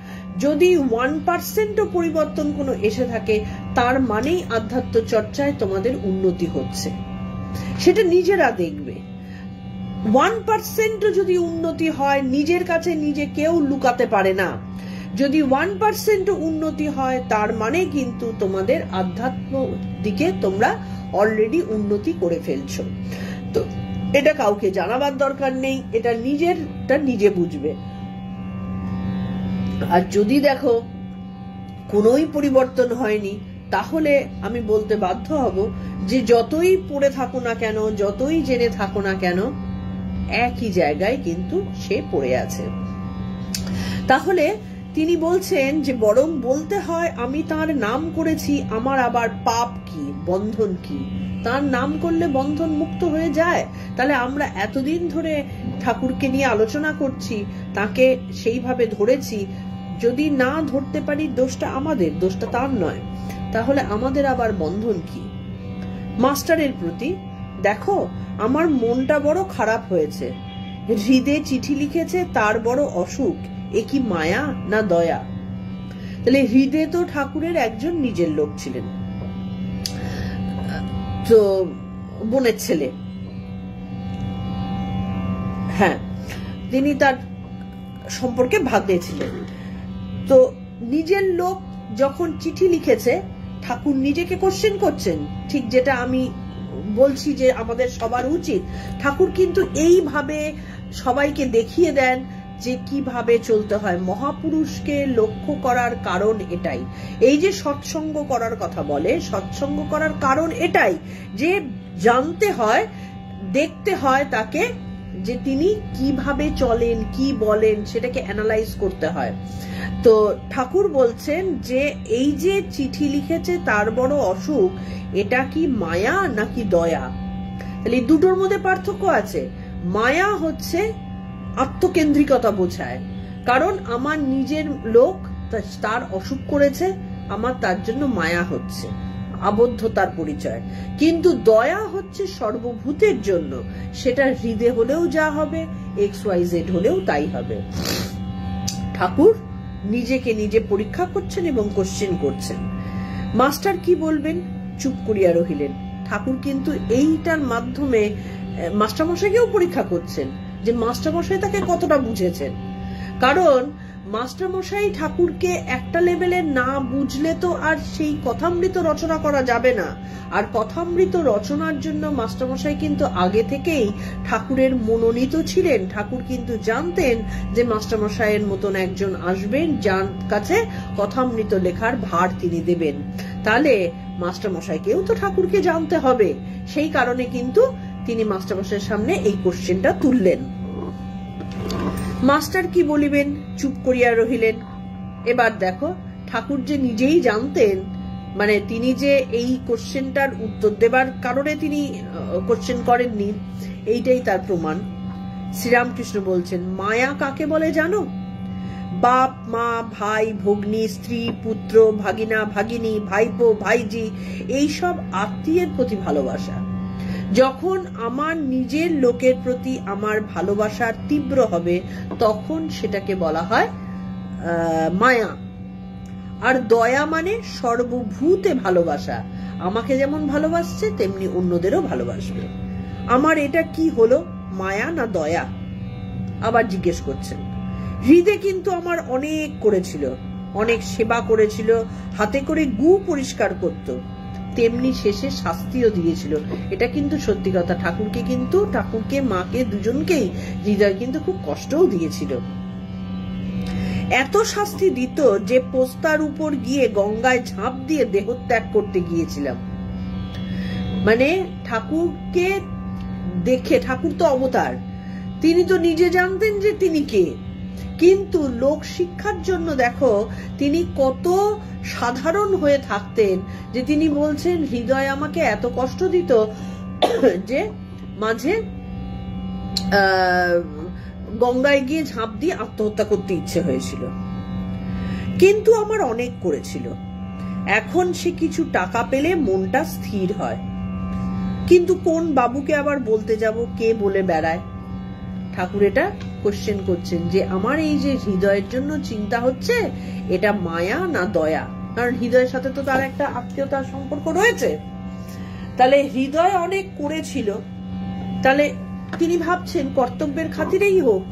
[SPEAKER 1] যদি 1% পরিবর্তন কোনো এসে থাকে তার মানেই আধ্যাত্ম চর্চায় তোমাদের উন্নতি হচ্ছে, সেটা নিজেরা দেখবে। 1% যদি উন্নতি হয়, নিজের কাছে নিজে কেউ লুকাতে পারে না, যদি 1% উন্নতি হয় তার মানে কিন্তু তোমাদের আধ্যাত্ম দিকে তোমরা অলরেডি উন্নতি করে ফেলছো। তো এটা কাউকে জানাবার দরকার নেই, এটা নিজেরটা নিজে বুঝবে। আর যদি দেখো কোনোই পরিবর্তন হয়নি তাহলে আমি বলতে বাধ্য হব যে যতই পড়ে থাকো না কেন, যতই জেনে থাকো না কেন, একই জায়গায় কিন্তু সে পড়ে আছে। তাহলে তিনি বলছেন যে বরং বলতে হয় আমি তার নাম করেছি, আমার আবার পাপ কি বন্ধন কি। তার নাম করলে বন্ধন মুক্ত হয়ে যায়। তাহলে আমরা এতদিন ধরে ঠাকুরকে নিয়ে আলোচনা করছি, তাকে সেইভাবে ধরেছি, যদি না ধরতে পারি দোষটা আমাদের, দোষটা তার নয়, তাহলে আমাদের আবার বন্ধন কি? মাস্টারের প্রতি, দেখো আমার মনটা বড় খারাপ হয়েছে, হৃদে চিঠি লিখেছে তার বড় অসুখ, এ কি মায়া না দয়া? তাহলে হৃদে তো ঠাকুরের একজন নিজের লোক ছিলেন, তো বোনের ছেলে, হ্যাঁ, তিনি তার সম্পর্কে ভাগ্নে ছিলেন। তো নিজের লোক যখন চিঠি লিখেছে, ঠাকুর নিজেকে কোশ্চেন করছেন, ঠিক যেটা আমি বলছি যে আমাদের সবার উচিত। ঠাকুর কিন্তু এইভাবে সবাইকে দেখিয়ে দেন যে কিভাবে চলতে হয়। মহাপুরুষকে লক্ষ্য করার কারণ এটাই, এই যে সৎসঙ্গ করার কথা বলে, সৎসঙ্গ করার কারণ এটাই যে জানতে হয়, দেখতে হয় তাকে, যে তিনি কিভাবে চলেন, কি বলেন, সেটাকে অ্যানালাইজ করতে হয়। তো ঠাকুর বলছেন যে এই যে চিঠি লিখেছে তার বড় অসুখ, এটা কি মায়া নাকি দয়া? তাহলে দুটোর মধ্যে পার্থক্য আছে। মায়া হচ্ছে আত্মকেন্দ্রিকতা বোঝায়, কারণ আমার নিজের লোক তার অসুখ করেছে, আমার তার জন্য মায়া হচ্ছে, আবদ্ধতার পরিচয়। কিন্তু দয়া হচ্ছে সর্বভূতের জন্য, সেটা হৃদয় হলেও যা হবে, XYZ হলেও তাই হবে। ঠাকুর নিজেকে নিজে পরীক্ষা করছেন এবং কোশ্চেন করছেন। মাস্টার কি বলবেন? চুপ করিয়া রহিলেন। ঠাকুর কিন্তু এইটার মাধ্যমে মাস্টারমশাইকেও পরীক্ষা করছেন যে মাস্টারমশাই তাকে কতটা বুঝেছেন। কারণ মাস্টারমশাই ঠাকুরকে একটা লেভেলে না বুঝলে তো আর সেই কথামৃত রচনা করা যাবে না। আর কথামৃত রচনার জন্য মাস্টারমশাই কিন্তু আগে থেকেই ঠাকুরের মনোনীত ছিলেন। ঠাকুর কিন্তু জানতেন যে মাস্টারমশাইয়ের মতন একজন আসবেন, যার কাছে কথামৃত লেখার ভার তিনি দেবেন। তাহলে মাস্টারমশাইকেও তো ঠাকুরকে জানতে হবে, সেই কারণে কিন্তু তিনি মাস্টারমশাইয়ের সামনে এই কোশ্চেনটা তুললেন। মাস্টার কি বলিবেন? চুপ করিয়া রহিলেন। এবার দেখো, ঠাকুর যে নিজেই জানতেন, মানে তিনি যে এই কোশ্চেনটার উত্তর দেবার কারণে তিনি কোশ্চেন করেননি, এইটাই তার প্রমাণ। শ্রীরামকৃষ্ণ বলছেন, মায়া কাকে বলে জানো? বাপ মা, ভাই ভগ্নী, স্ত্রী পুত্র, ভাগিনা ভাগিনী, ভাইপো ভাইজি, এইসব আত্মীয়ের প্রতি ভালোবাসা। যখন আমার নিজের লোকের প্রতি আমার ভালোবাসার তীব্র হবে, তখন সেটাকে বলা হয় মায়া। আর দয়া মানে সর্বভূতে ভালোবাসা, আমাকে যেমন ভালোবাসছে তেমনি অন্যদেরও ভালোবাসবে। আমার এটা কি হলো, মায়া না দয়া? আবার জিজ্ঞেস করছেন। হৃদে কিন্তু আমার অনেক করেছিল, অনেক সেবা করেছিল, হাতে করে গু পরিষ্কার করত, তেমনি শেষে শাস্তিও দিয়েছিল। এটা কিন্তু সত্যি কথা। ঠাকুরকে মাকে দুজনকেই হৃদয় কিন্তু খুব কষ্টও দিয়েছিল। এত শাস্তি দিত যে পোস্তার উপর গিয়ে গঙ্গায় ঝাঁপ দিয়ে দেহত্যাগ করতে গিয়েছিলাম। মানে ঠাকুরকে দেখে, ঠাকুর তো অবতার, তিনি তো নিজে জানতেন যে তিনি কে, কিন্তু লোক শিক্ষার জন্য দেখো তিনি কত সাধারণ হয়ে থাকতেন, যে তিনি বলছেন হৃদয় আমাকে এত কষ্ট দিত যে মাঝে গঙ্গায় গিয়ে ঝাঁপ দিয়ে আত্মহত্যা করতে ইচ্ছে হয়েছিল। কিন্তু আমার অনেক করেছিল, এখন সে কিছু টাকা পেলে মনটা স্থির হয়। কিন্তু কোন বাবুকে আবার বলতে যাব, কে বলে বেড়ায়? ঠাকুর এটা কোশ্চেন করছেন যে আমার এই যে হৃদয়ের জন্য চিন্তা হচ্ছে, এটা মায়া না দয়া? কারণ হৃদয়ের সাথে তো তার একটা আত্মীয়তার সম্পর্ক রয়েছে। তাহলে হৃদয় অনেক করেছিল, তাহলে তিনি ভাবছেন কর্তব্যের খাতিরেই হোক,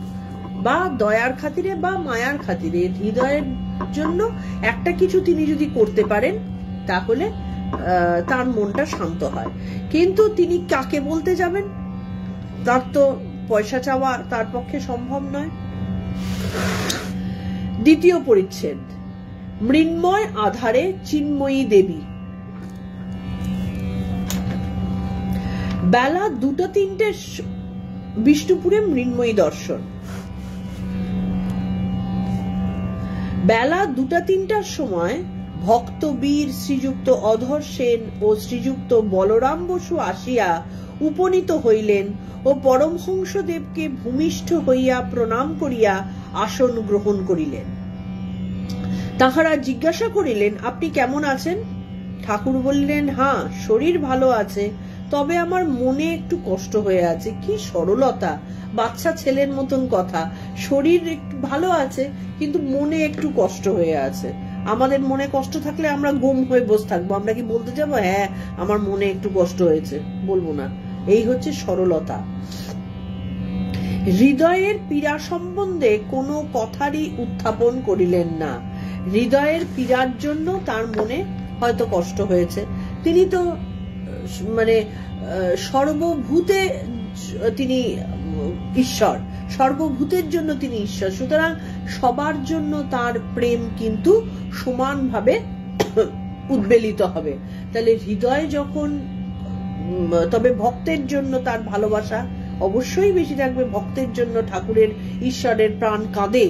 [SPEAKER 1] বা দয়ার খাতিরে বা মায়ার খাতিরে, হৃদয়ের জন্য একটা কিছু তিনি যদি করতে পারেন তাহলে তার মনটা শান্ত হয়। কিন্তু তিনি কাকে বলতে যাবেন? তার তো পয়সা চাওয়া তার পক্ষে সম্ভব নয়। দ্বিতীয় পরিচ্ছেদ, মৃন্ময় আধারে চিন্ময়ী দেবী। বেলা 2-3টে বিষ্ণুপুরে মৃন্ময়ী দর্শন। বেলা 2-3টার সময় ভক্তবীর শ্রীযুক্ত অধর সেন ও শ্রীযুক্ত বলরাম বসু আসিয়া উপনীত হইলেন ও পরমহংসদেবকে ভূমিষ্ঠ হইয়া প্রণাম করিয়া আসন গ্রহণ করিলেন। তাহারা জিজ্ঞাসা করিলেন, আপনি কেমন আছেন? ঠাকুর বললেন, হ্যাঁ, শরীর ভালো আছে, তবে আমার মনে একটু কষ্ট হয়ে আছে। কি সরলতা, বাচ্চা ছেলের মতন কথা। শরীর একটু ভালো আছে, কিন্তু মনে একটু কষ্ট হয়ে আছে। আমাদের মনে কষ্ট থাকলে আমরা গুম হয়ে বসে থাকবো। আমরা কি বলতে যাবো, হ্যাঁ আমার মনে একটু কষ্ট হয়েছে? বলবো না। এই হচ্ছে সরলতা। হৃদয়ের পীড়া সম্বন্ধে কোনো কথারই উত্থাপন করিলেন না। হৃদয়ের পীড়ার জন্য তার মনে হয়তো কষ্ট হয়েছে। তিনি তো মানে সর্বভূতে তিনি ঈশ্বর, সর্বভূতের জন্য তিনি ঈশ্বর, সুতরাং সবার জন্য তার প্রেম কিন্তু সমানভাবে উদ্বেলিত হবে। তাহলে হৃদয় যখন, তবে ভক্তের জন্য তার ভালোবাসা অবশ্যই বেশি থাকবে। ভক্তের জন্য ঠাকুরের, ঈশ্বরের প্রাণ কাঁদে।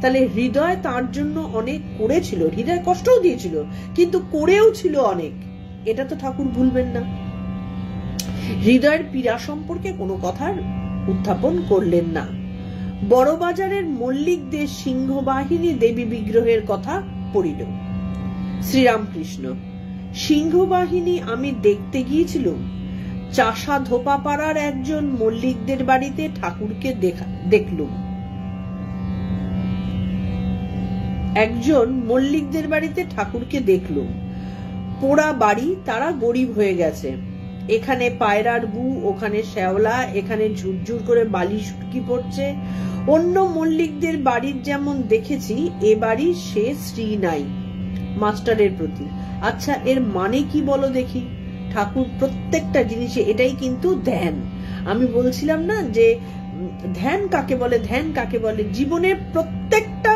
[SPEAKER 1] তাহলে হৃদয় তার জন্য অনেক করেছিল, হৃদয় কষ্টও দিয়েছিল, কিন্তু করেও ছিল অনেক। এটা তো ঠাকুর ভুলবেন না। হৃদয়ের পীড়া সম্পর্কে কোনো কথার উত্থাপন করলেন না। বড়বাজারের মল্লিকদের সিংহবাহিনী দেবী বিগ্রহের কথা পড়িল। শ্রীরামকৃষ্ণ, সিংহবাহিনী আমি দেখতে গিয়েছিলাম। চাষা ধোপাপাড়ার একজন মল্লিকদের বাড়িতে ঠাকুরকে দেখলুম। একজন মল্লিকদের বাড়িতে ঠাকুরকে দেখলুম। পোড়া বাড়ি, তারা গরিব হয়ে গেছে। এখানে পায়রার গু, ওখানে শ্যাওলা, এখানে ঝুরঝুর করে বালি সুটকি পড়ছে। অন্য মল্লিকদের বাড়ির যেমন দেখেছি, এ বাড়ির সে শ্রী নাই। মাস্টারের প্রতি, আচ্ছা এর মানে কি বলো দেখি? ঠাকুর প্রত্যেকটা জিনিসে, এটাই কিন্তু ধ্যান। আমি বলছিলাম না যে ধ্যান কাকে বলে, ধ্যান কাকে বলে? জীবনের প্রত্যেকটা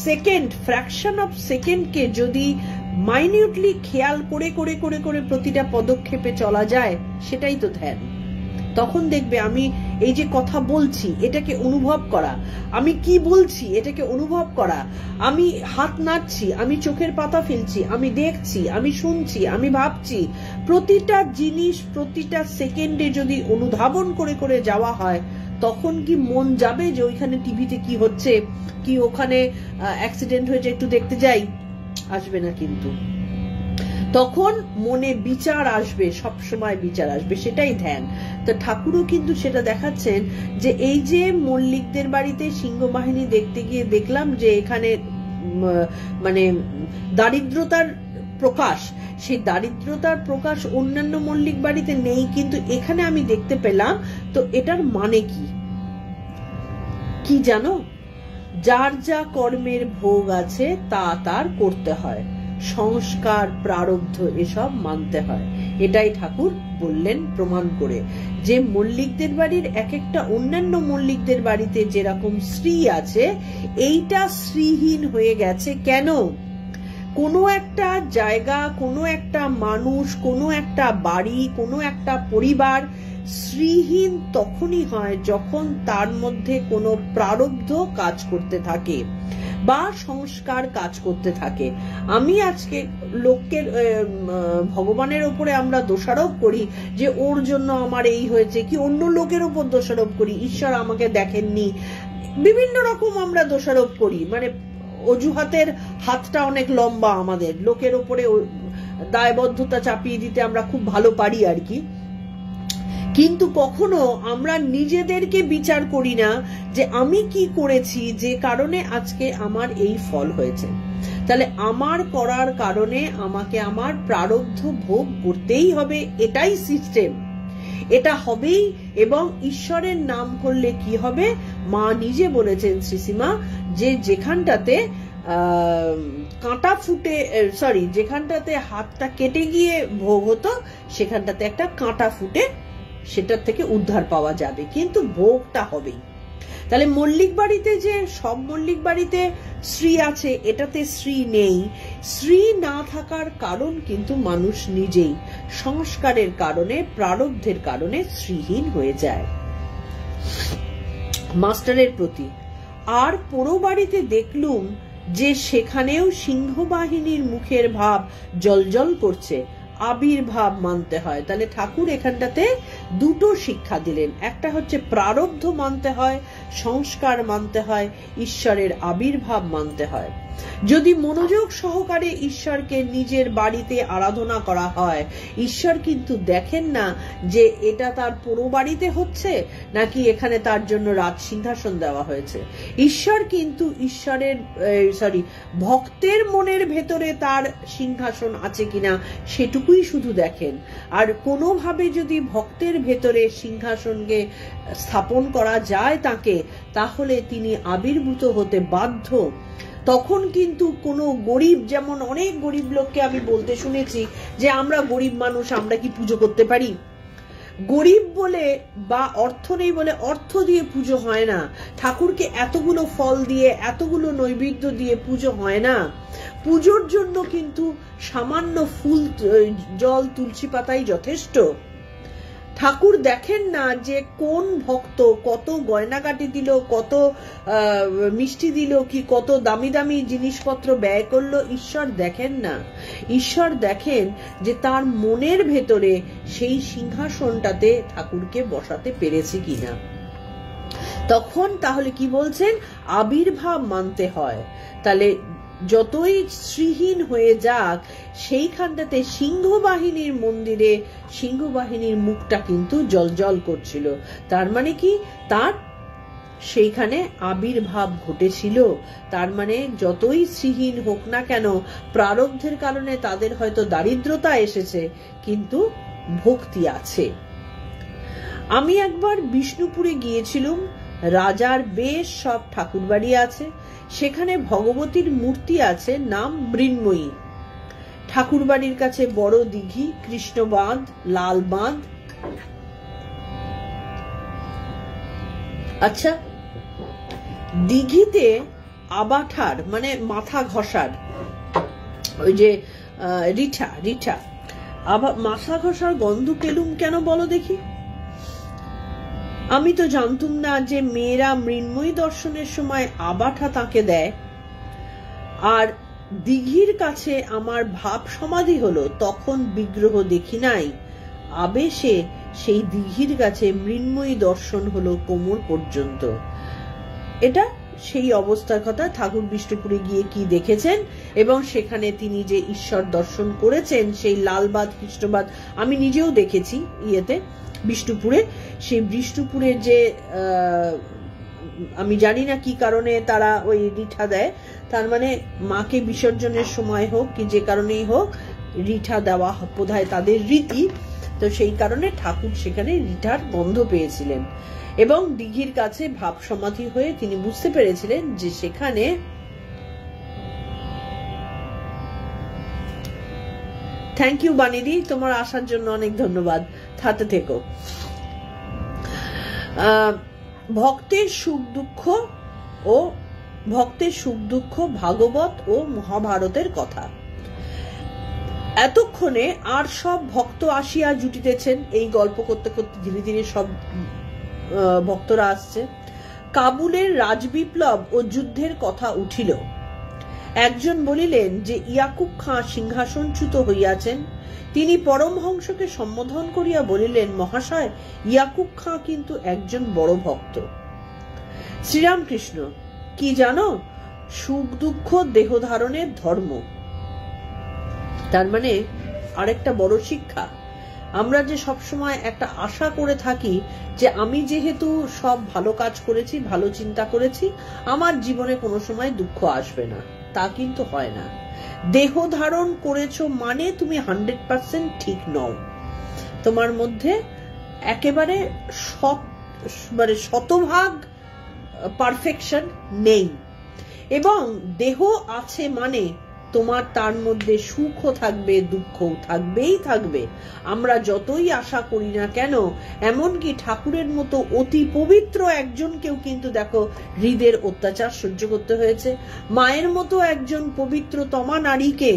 [SPEAKER 1] সেকেন্ড, ফ্র্যাকশন অফ সেকেন্ডকে যদি মাইনিউটলি খেয়াল করে করে করে করে প্রতিটা পদক্ষেপে চলা যায়, সেটাই তো ধ্যান। তখন দেখবে আমি এই যে কথা বলছি, এটাকে অনুভব করা, আমি কি বলছি এটাকে অনুভব করা, আমি হাত নাড়ছি, আমি চোখের পাতা ফেলছি, আমি দেখছি, আমি শুনছি, আমি ভাবছি, প্রতিটা জিনিস প্রতিটা সেকেন্ডে যদি অনুধাবন করে করে যাওয়া হয়, তখন কি মন যাবে যে ওইখানে টিভিতে কি হচ্ছে, কি ওখানে অ্যাক্সিডেন্ট হয়েছে একটু দেখতে যাই? আসবে না। কিন্তু তখন মনে বিচার আসবে, সবসময় বিচার আসবে, সেটাই ধ্যান। তো ঠাকুরও কিন্তু সেটা দেখাচ্ছেন যে এই যে মল্লিকদের বাড়িতে সিংহবাহিনী দেখতে গিয়ে দেখলাম যে এখানে মানে দারিদ্রতার প্রকাশ, সেই দারিদ্রতার প্রকাশ অন্যান্য মল্লিক বাড়িতে নেই, কিন্তু এখানে আমি দেখতে পেলাম। তো এটার মানে কি জানো? যার যা কর্মের ভোগ আছে তা তার করতে হয়, সংস্কার প্রারব্ধ এসব মানতে হয়। এটাই ঠাকুর বললেন প্রমাণ করে, যে মল্লিকদের বাড়ির এক একটা অন্যান্য মল্লিকদের বাড়িতে যেরকম স্ত্রী আছে, এইটা শ্রীহীন হয়ে গেছে। কেন? কোনো একটা জায়গা, কোনো একটা মানুষ, কোনো একটা বাড়ি, কোনো একটা পরিবার শ্রীহীন তখনই হয় যখন তার মধ্যে কোনো প্রারব্ধ কাজ করতে থাকে বা সংস্কার কাজ করতে থাকে। আমি আজকে লোকের, ভগবানের ওপরে আমরা দোষারোপ করি যে ওর জন্য আমার এই হয়েছে, কি অন্য লোকের উপর দোষারোপ করি, ঈশ্বর আমাকে দেখেননি, বিভিন্ন রকম আমরা দোষারোপ করি। মানে অজুহাতের হাতটা অনেক লম্বা আমাদের, লোকের ওপরে দায়বদ্ধতা চাপিয়ে দিতে আমরা খুব ভালো পারি আর কি। কিন্তু কখনো আমরা নিজেদেরকে বিচার করি না যে আমি কি করেছি যে কারণে আজকে আমার এই ফল হয়েছে। তাহলে আমার করার কারণে আমাকে আমার প্রারব্ধ ভোগ করতেই হবে, এটাই সিস্টেম, এটা হবেই। এবং ঈশ্বরের নাম করলে কি হবে? মা নিজে বলেছেন শ্রীসীমা, যে যেখানটাতে কাঁটা ফুটে, যেখানটাতে হাতটা কেটে গিয়ে ভোগ হতো, সেখানটাতে একটা কাঁটা ফুটে সেটার থেকে উদ্ধার পাওয়া যাবে, কিন্তু ভোগটা হবেই। তাহলে মল্লিক বাড়িতে যে সব মল্লিক বাড়িতে শ্রী আছে, এটাতে শ্রী নেই। শ্রী না থাকার কারণ কিন্তু মানুষ নিজেই সংস্কারের কারণে, প্রারব্ধের কারণে শ্রীহীন হয়ে যায়। মাস্টারের প্রতি, আর পোড়ো বাড়িতে দেখলুম যে সেখানেও সিংহবাহিনীর মুখের ভাব জলজল করছে, আবির্ভাব মানতে হয়। তাহলে ঠাকুর এখানটাতে দুটো শিক্ষা দিলেন, একটা হচ্ছে প্রারব্ধ মানতে হয়, সংস্কার মানতে হয়, ঈশ্বরের আবির্ভাব মানতে হয়। যদি মনোযোগ সহকারে ঈশ্বরকে নিজের বাড়িতে আরাধনা করা হয়, ঈশ্বর কিন্তু দেখেন না যে এটা তার পুরো বাড়িতে হচ্ছে নাকি এখানে তার জন্য রাজ সিংহাসন দেওয়া হয়েছে। ঈশ্বর কিন্তু ভক্তের মনের ভেতরে তার সিংহাসন আছে কিনা সেটুকুই শুধু দেখেন। আর কোনোভাবে যদি ভক্তের ভেতরে সিংহাসনকে স্থাপন করা যায় তাকে, তাহলে তিনি আবির্ভূত হতে বাধ্য। তখন কিন্তু কোনো গরিব, যেমন অনেক গরিব লোককে আমি বলতে শুনেছি যে আমরা গরিব মানুষ, আমরা কি পুজো করতে পারি? গরিব বলে বা অর্থ নেই বলে অর্থ দিয়ে পুজো হয় না। ঠাকুরকে এতগুলো ফল দিয়ে, এতগুলো নৈবেদ্য দিয়ে পুজো হয় না। পুজোর জন্য কিন্তু সামান্য ফুল, জল, তুলসী পাতাই যথেষ্ট। ঠাকুর দেখেন না যে কোন ভক্ত কত গয়নাকাটি দিল, কত মিষ্টি দিল, কি কত দামি দামি জিনিসপত্র ব্যয় করলো। ঈশ্বর দেখেন না, ঈশ্বর দেখেন যে তার মনের ভেতরে সেই সিংহাসনটাতে ঠাকুরকে বসাতে পেরেছে কিনা। তখন তাহলে কি বলছেন? আবির্ভাব মানতে হয়। তাহলে যতই শ্রীহীন হয়ে যাক, সেইখানটাতে সিংহবাহিনীর মন্দিরে সিংহবাহিনীর মুখটা কিন্তু জলজল করছিল। তার মানে কি? তার সেইখানে আবির্ভাব ঘটেছিল। তার মানে যতই শ্রীহীন হোক না কেন, প্রারব্ধের কারণে তাদের হয়তো দারিদ্রতা এসেছে, কিন্তু ভক্তি আছে। আমি একবার বিষ্ণুপুরে গিয়েছিলাম। রাজার বেশ সব ঠাকুর বাড়ি আছে, সেখানে ভগবতীর মূর্তি আছে, নাম মৃন্ময়ী। ঠাকুর বাড়ির কাছে বড় দিঘি, কৃষ্ণ বাঁধ, লাল বাঁধ। আচ্ছা, দিঘিতে আবাঠার মানে মাথা ঘষার, ওই যে রিঠা মাথা ঘষার গন্ধ পেলুম কেন বলো দেখি? আমি তো জানতুম না যে মেয়েরা মৃন্ময়ী দর্শনের সময় আবাঠা তাকে দেয়। আর দিঘির কাছে আমার ভাব সমাধি হলো, তখন বিগ্রহ দেখি নাই। আবেশে সেই দিঘির কাছে মৃন্ময়ী দর্শন হলো কোমর পর্যন্ত। এটা সেই অবস্থার কথা। ঠাকুর বিষ্ণুপুরে গিয়ে কি দেখেছেন এবং সেখানে তিনি যে ঈশ্বর দর্শন করেছেন, সেই লালবাদ, কৃষ্ণবাদ আমি নিজেও দেখেছি ইয়েতে, বিষ্ণুপুরে। সেই বিষ্ণুপুরের যে আমি জানি না কি কারণে তারা ওই রিঠা দেয়, তার মানে মাকে বিসর্জনের সময় হোক কি যে কারণেই হোক, রিঠা দেওয়া বোধহয় তাদের রীতি। তো সেই কারণে ঠাকুর সেখানে রিঠার গন্ধ পেয়েছিলেন এবং দিঘির কাছে ভাব সমাধি হয়ে তিনি বুঝতে পেরেছিলেন যে সেখানে থ্যাংক ইউ বানিদি, তোমার আসার জন্য অনেক ধন্যবাদ। হাতে থেকো। ভক্তের সুখ দুঃখ ভাগবত ও মহাভারতের কথা। এতক্ষণে আর সব ভক্ত আসিয়া জুটিতেছেন। এই গল্প করতে করতে ধীরে ধীরে সব ভক্তরা আসছে। কাবুলের রাজবিপ্লব ও যুদ্ধের কথা উঠিল। একজন বলিলেন যে ইয়াকুব খাঁ সিংহাসনচ্যুত হইয়াছেন। তিনি পরমহংসকে সম্বোধন করিয়া বলিলেন, মহাশয়, ইয়াকুব খাঁ কিন্তু একজন বড় ভক্ত। শ্রীরামকৃষ্ণ, কি জানো? সুখ দুঃখ দেহ ধারণের ধর্ম। তার মানে আরেকটা বড় শিক্ষা, আমরা যে সবসময় একটা আশা করে থাকি যে আমি যেহেতু সব ভালো কাজ করেছি, ভালো চিন্তা করেছি, আমার জীবনে কোনো সময় দুঃখ আসবে না, তা কিন্তু হয় না। দেহ ধারণ করেছো মানে তুমি 100% ঠিক নও। তোমার মধ্যে একেবারে শতভাগ পারফেকশন নেই। এবং দেহ আছে মানে তোমার তার মধ্যে সুখও থাকবে, দুঃখও থাকবেই থাকবে। আমরা যতই আশা করি না কেন, এমনকি ঠাকুরের মতো অতি পবিত্র একজনকেও কিন্তু দেখো হৃদের অত্যাচার সহ্য করতে হয়েছে। মায়ের মতো একজন পবিত্রতমা নারীকে,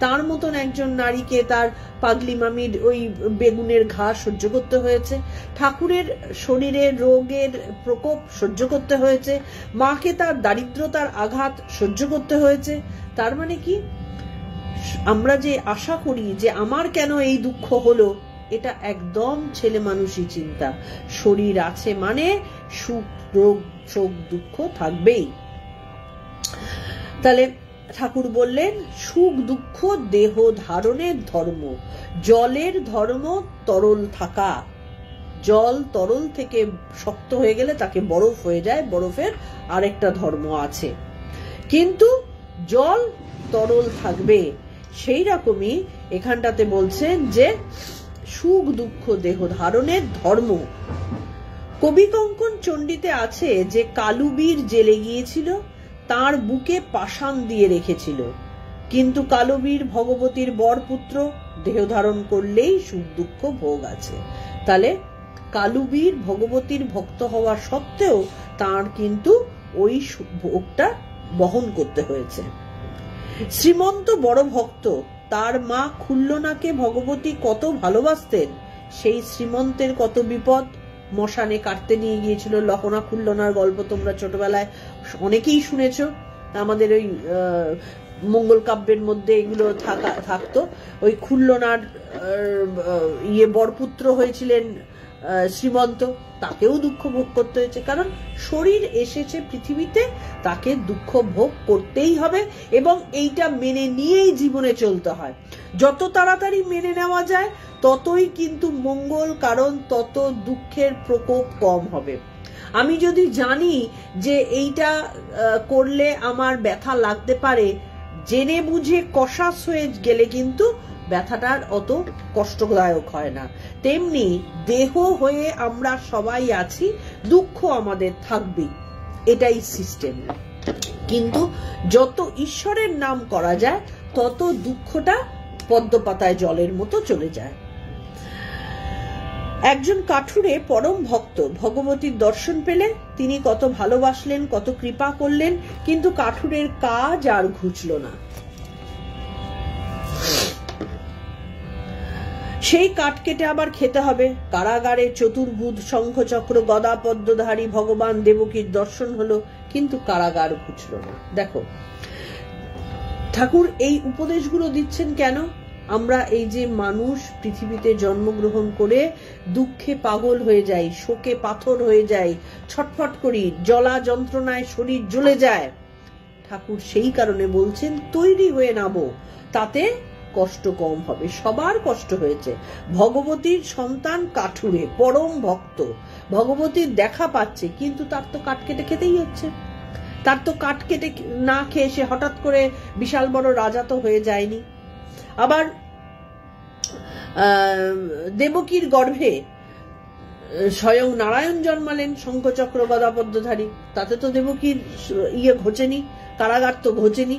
[SPEAKER 1] তার মতন একজন নারীকে তার পাগলি মামির ওই বেগুনের ঘা সহ্য করতে হয়েছে। ঠাকুরের শরীরে রোগের প্রকোপ সহ্য করতে হয়েছে। মাকে তার দারিদ্রতার আঘাত সহ্য করতে হয়েছে। তার মানে কি, আমরা যে আশা করি যে আমার কেন এই দুঃখ হলো, এটা একদম ছেলে মানুষই চিন্তা। শরীর আছে মানে সুখ, রোগ, শোক, দুঃখ থাকবেই। তাহলে ঠাকুর বললেন, সুখ দুঃখ দেহ ধারণের ধর্ম। জলের ধর্ম তরল থাকা। জল তরল থেকে শক্ত হয়ে গেলে তাকে বরফ হয়ে যায়, বরফের আরেকটা ধর্ম আছে। কিন্তু জল তরল থাকবে। সেই রকমই এখানটাতে বলছেন যে সুখ দুঃখ দেহ ধারণের ধর্ম। কবি কঙ্কন চণ্ডীতে আছে যে কালুবীর জেলে গিয়েছিল, তার বুকে পাষাণ দিয়ে রেখেছিল, কিন্তু কালুবীর ভগবতীর বরপুত্র, দেহ ধারণ করলেই সুখ দুঃখ ভোগ আছে। তাহলে কালুবীর ভগবতীর ভক্ত হওয়া সত্ত্বেও তার কিন্তু ওই ভোগটা বহন করতে হয়েছে। শ্রীমন্ত বড় ভক্ত, তার মা খুল্লনাকে ভগবতী কত ভালোবাসতেন, সেই শ্রীমন্তের কত বিপদ। মশানে কাটতে নিয়ে গিয়েছিল, লহনা খুল্লনার গল্প তোমরা ছোটবেলায় অনেকেই শুনেছ। আমাদের ওই মঙ্গল কাব্যের মধ্যে এগুলো থাকতো। ওই খুল্লনার বরপুত্র হয়েছিলেন শ্রীমন্ত, তাকেও দুঃখ ভোগ করতে হয়েছে। কারণ শরীর এসেছে পৃথিবীতে, তাকে দুঃখ ভোগ করতেই হবে এবং এইটা মেনে নিয়েই জীবনে চলতে হয়। যত তাড়াতাড়ি মেনে নেওয়া যায় ততই কিন্তু মঙ্গল, কারণ তত দুঃখের প্রকোপ কম হবে। আমি যদি জানি যে এইটা করলে আমার ব্যথা লাগতে পারে, জেনে বুঝে কষাস হয়ে গেলে কিন্তু ব্যথাটার অত কষ্টদায়ক হয় না। তেমনি দেহ হয়ে আমরা সবাই আছি, দুঃখ আমাদের থাকবেই, এটাই সিস্টেম। কিন্তু যত ঈশ্বরের নাম করা যায় তত দুঃখটা পদ্মপাতায় জলের মতো চলে যায়। একজন কাঠুরে পরম ভক্ত ভগবতীর দর্শন পেলে তিনি কত ভালোবাসলেন, কত কৃপা করলেন, কিন্তু কাঠুরের কাজ আর ঘুচল না। সেই কাঠ কেটে আবার খেতে হবে। কারাগারে চতুর্ভুজ শঙ্খচক্র গদা পদ্মধারী ভগবান দেবকীর দর্শন হলো, কিন্তু কারাগার ঘুচল না। দেখো ঠাকুর এই উপদেশগুলো দিচ্ছেন কেন? আমরা এই যে মানুষ পৃথিবীতে জন্মগ্রহণ করে দুঃখে পাগল হয়ে যাই, শোকে পাথর হয়ে যাই, ছটফট করি, জ্বলা যন্ত্রণায় শরীর জ্বলে যায়, ঠাকুর সেই কারণে বলছেন তৈরি হয়ে নামো, তাতে কষ্ট কম হবে। সবার কষ্ট হয়েছে। ভগবতীর সন্তান কাঠুরে, পরম ভক্ত, ভগবতীর দেখা পাচ্ছে, কিন্তু তার তো কাঠ কেটে খেতেই হচ্ছে। তার তো কাঠ কেটে না খেয়ে সে হঠাৎ করে বিশাল বড় রাজা তো হয়ে যায়নি। আবার দেবকীর গর্ভে স্বয়ং নারায়ণ জন্মালেন শঙ্খচক্র গদা পদ্মধারী, তাতে তো দেবকীর ঘোচেনি, কারাগার তো ঘোচেনি।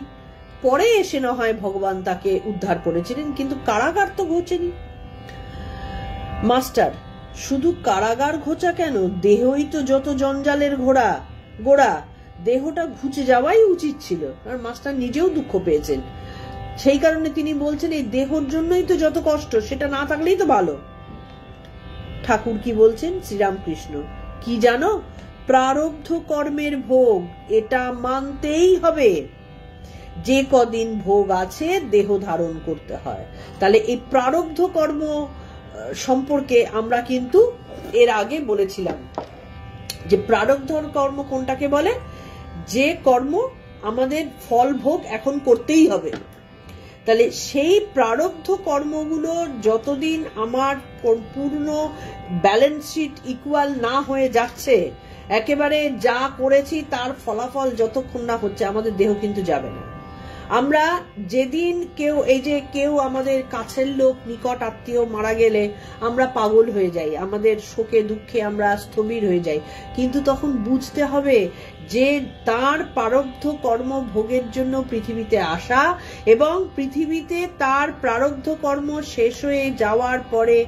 [SPEAKER 1] পরে এসে না হয় ভগবান তাকে উদ্ধার করেছিলেন, কিন্তু কারাগার তো ঘোচেনি। মাস্টার, শুধু কারাগার ঘোচা কেন, দেহই তো যত জঞ্জালের গোড়া, দেহটা ঘুচে যাওয়াই উচিত ছিল। আর মাস্টার নিজেও দুঃখ পেয়েছেন, সেই কারণে তিনি বলছেন এই দেহর জন্যই তো যত কষ্ট, সেটা না থাকলেই তো ভালো। ঠাকুর কি বলছেন? শ্রীরামকৃষ্ণ কি জানো? প্রারব্ধ কর্মের ভোগ, এটা মানতেই হবে। যে কদিন ভোগ আছে দেহ ধারণ করতে হয়। তাহলে এই প্রারব্ধ কর্ম সম্পর্কে আমরা কিন্তু এর আগে বলেছিলাম যে প্রারব্ধ কর্ম কোনটাকে বলে, যে কর্ম আমাদের ফল ভোগ এখন করতেই হবে। তাহলে সেই প্রারব্ধ কর্মগুলো যতদিন আমার পূর্ণ ব্যালেন্স শিট ইকুয়াল না হয়ে যাচ্ছে, একেবারে যা করেছি তার ফলাফল যতক্ষণ না হচ্ছে, আমাদের দেহ কিন্তু যাবে না। আমরা যেদিন কেউ আমাদের কাছের লোক, নিকট আত্মীয় মারা গেলে আমরা পাগল হয়ে যাই, আমাদের শোকে দুঃখে আমরা স্থবির হয়ে যাই, কিন্তু তখন বুঝতে হবে যে তার প্রারব্ধ কর্ম ভোগের জন্য পৃথিবীতে আসা, এবং পৃথিবীতে তার প্রারব্ধ কর্ম শেষ হয়ে যাওয়ার পরে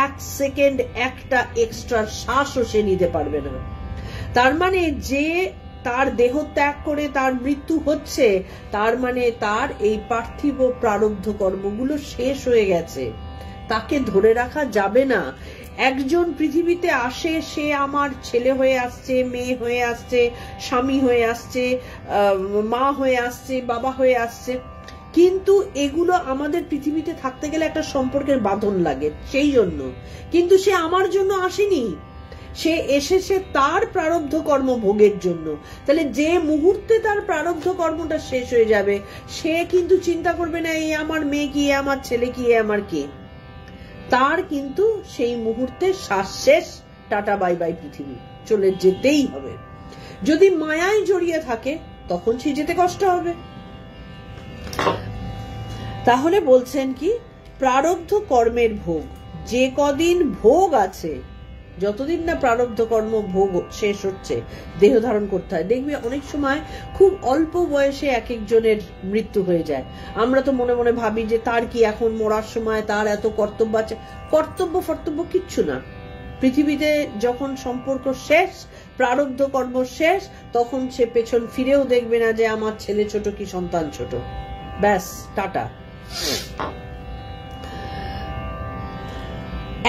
[SPEAKER 1] 1 সেকেন্ড একটা এক্সট্রা শ্বাসও সে নিতে পারবে না। তার মানে যে তার দেহ ত্যাগ করে তার মৃত্যু হচ্ছে, তার মানে তার এই পার্থিব প্রারব্ধ কর্মগুলো শেষ হয়ে গেছে, তাকে ধরে রাখা যাবে না। একজন পৃথিবীতে আসে, সে আমার ছেলে হয়ে আসছে, মেয়ে হয়ে আসছে, স্বামী হয়ে আসছে, মা হয়ে আসছে, বাবা হয়ে আসছে, কিন্তু এগুলো আমাদের পৃথিবীতে থাকতে গেলে একটা সম্পর্কের বাঁধন লাগে, সেই জন্য। কিন্তু সে আমার জন্য আসেনি, সে এসেছে তার প্রারব্ধ কর্ম ভোগের জন্য। তাহলে যে মুহূর্তে তার প্রারব্ধ কর্মটা শেষ হয়ে যাবে, সে কিন্তু চিন্তা করবে না এই আমার মেয়ে কি, আমার ছেলে কি, আমার কে। তার কিন্তু সেই মুহূর্তে শ্বাস শেষ, টাটা বাই বাই পৃথিবী, চলে যেতেই হবে। যদি মায়ায় জড়িয়ে থাকে তখন সে যেতে কষ্ট হবে। তাহলে বলছেন কি, প্রারব্ধ কর্মের ভোগ, যে কদিন ভোগ আছে, যতদিন না প্রারব্ধ কর্ম ভোগ শেষ হচ্ছে, দেহ ধারণ করতে হয়। দেখবে অনেক সময় খুব অল্প বয়সে এক একজনের মৃত্যু হয়ে যায়। আমরা তো মনে মনে ভাবি যে তার কি এখন মরার সময় তার এত কর্তব্য আছে। কর্তব্য কিচ্ছু না। পৃথিবীতে যখন সম্পর্ক শেষ, প্রারব্ধ কর্ম শেষ, তখন সে পেছন ফিরেও দেখবে না যে আমার ছেলে ছোট কি সন্তান ছোট, ব্যাস টাটা।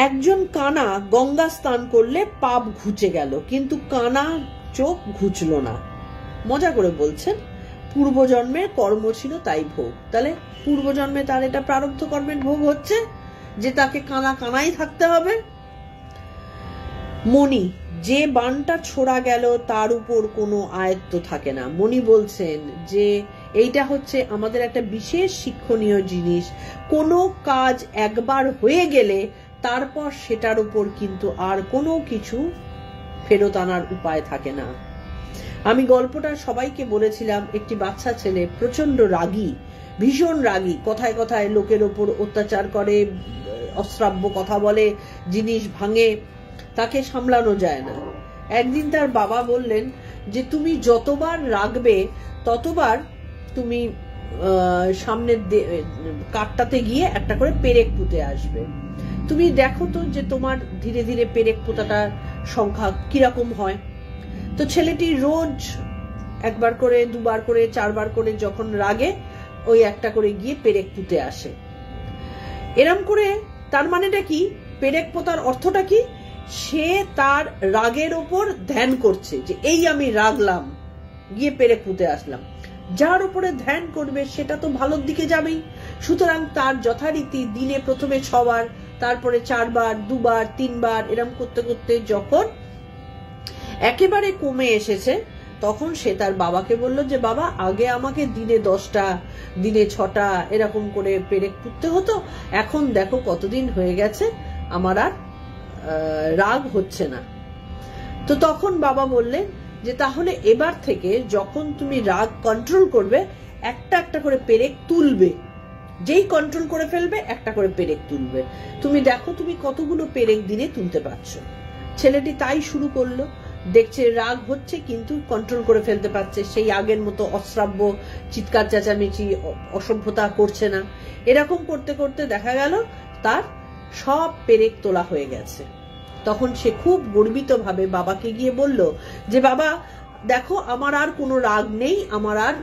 [SPEAKER 1] একজন কানা গঙ্গা স্নান করলে পাপ ঘুচে গেল, কিন্তু কানা চোখ ঘুচল না। মজা করে বলছেন, পূর্বজন্মের কর্ম ছিল তাই ভোগ। তাহলে পূর্বজন্মে তার এটা প্রারব্ধ কর্মের ভোগ হচ্ছে যে তাকে কানাই থাকতে হবে। মণি, যে বানটা ছোড়া গেল তার উপর কোনো আয়ত্ত থাকে না। মণি বলছেন যে এইটা হচ্ছে আমাদের একটা বিশেষ শিক্ষণীয় জিনিস। কোনো কাজ একবার হয়ে গেলে তারপর সেটার উপর কিন্তু আর কোনো কিছু ফেরত আনার উপায় থাকে না। আমি গল্পটা সবাইকে বলেছিলাম, একটি বাচ্চা ছেলে প্রচন্ড রাগী, ভীষণ রাগী, কথায় কথায় লোকের ওপর অত্যাচার করে, অশ্রাব্য কথা বলে, জিনিস ভাঙে, তাকে সামলানো যায় না। একদিন তার বাবা বললেন যে তুমি যতবার রাগবে ততবার তুমি সামনের কাঠটাতে গিয়ে একটা করে পেরেক পুঁতে আসবে। তুমি দেখো তো যে তোমার ধীরে ধীরে পেরেক পোঁতাটার সংখ্যা কিরকম হয়। তো ছেলেটি রোজ একবার করে, দুবার করে, 4 বার করে যখন রাগে ওই একটা করে গিয়ে পেরেক পুঁতে আসে। এরম করে তার মানেটা কি, পেরেক পোঁতার অর্থটা কি, সে তার রাগের ওপর ধ্যান করছে যে এই আমি রাগলাম, গিয়ে পেরেক পুঁতে আসলাম। যার উপরে ধ্যান করবে সেটা তো ভালোর দিকে যাবেই। সুতরাং তার যথারীতি দিনে প্রথমে 6 বার, তারপরে 4 বার, 2 বার, 3 বার, এরম করতে করতে যখন একেবারে কমে এসেছে, তখন সে তার বাবাকে বলল যে বাবা, আগে আমাকে দিনে 10টা, দিনে 6টা এরকম করে পেরেক পুঁততে হতো, এখন দেখো কতদিন হয়ে গেছে আমার আর রাগ হচ্ছে না। তো তখন বাবা বললেন যে তাহলে এবার থেকে যখন তুমি রাগ কন্ট্রোল করবে, একটা একটা করে পেরেক তুলবে, যেই কন্ট্রোল করে ফেলবে একটা করে পেরেক তুলবে। তুমি দেখো তুমি কতগুলো পেরেক দিনে তুলতে পারছো। ছেলেটি তাই শুরু করলো, দেখছে রাগ হচ্ছে কিন্তু কন্ট্রোল করে ফেলতে পারছে, সেই আগের মতো অশ্রাব্য চিৎকার চেঁচামেচি অসভ্যতা করছে না। এরকম করতে করতে দেখা গেল তার সব পেরেক তোলা হয়ে গেছে। তখন সে খুব গর্বিত ভাবে বাবাকে গিয়ে বলল যে বাবা দেখো, আমার আর কোনো রাগ নেই, আমার আর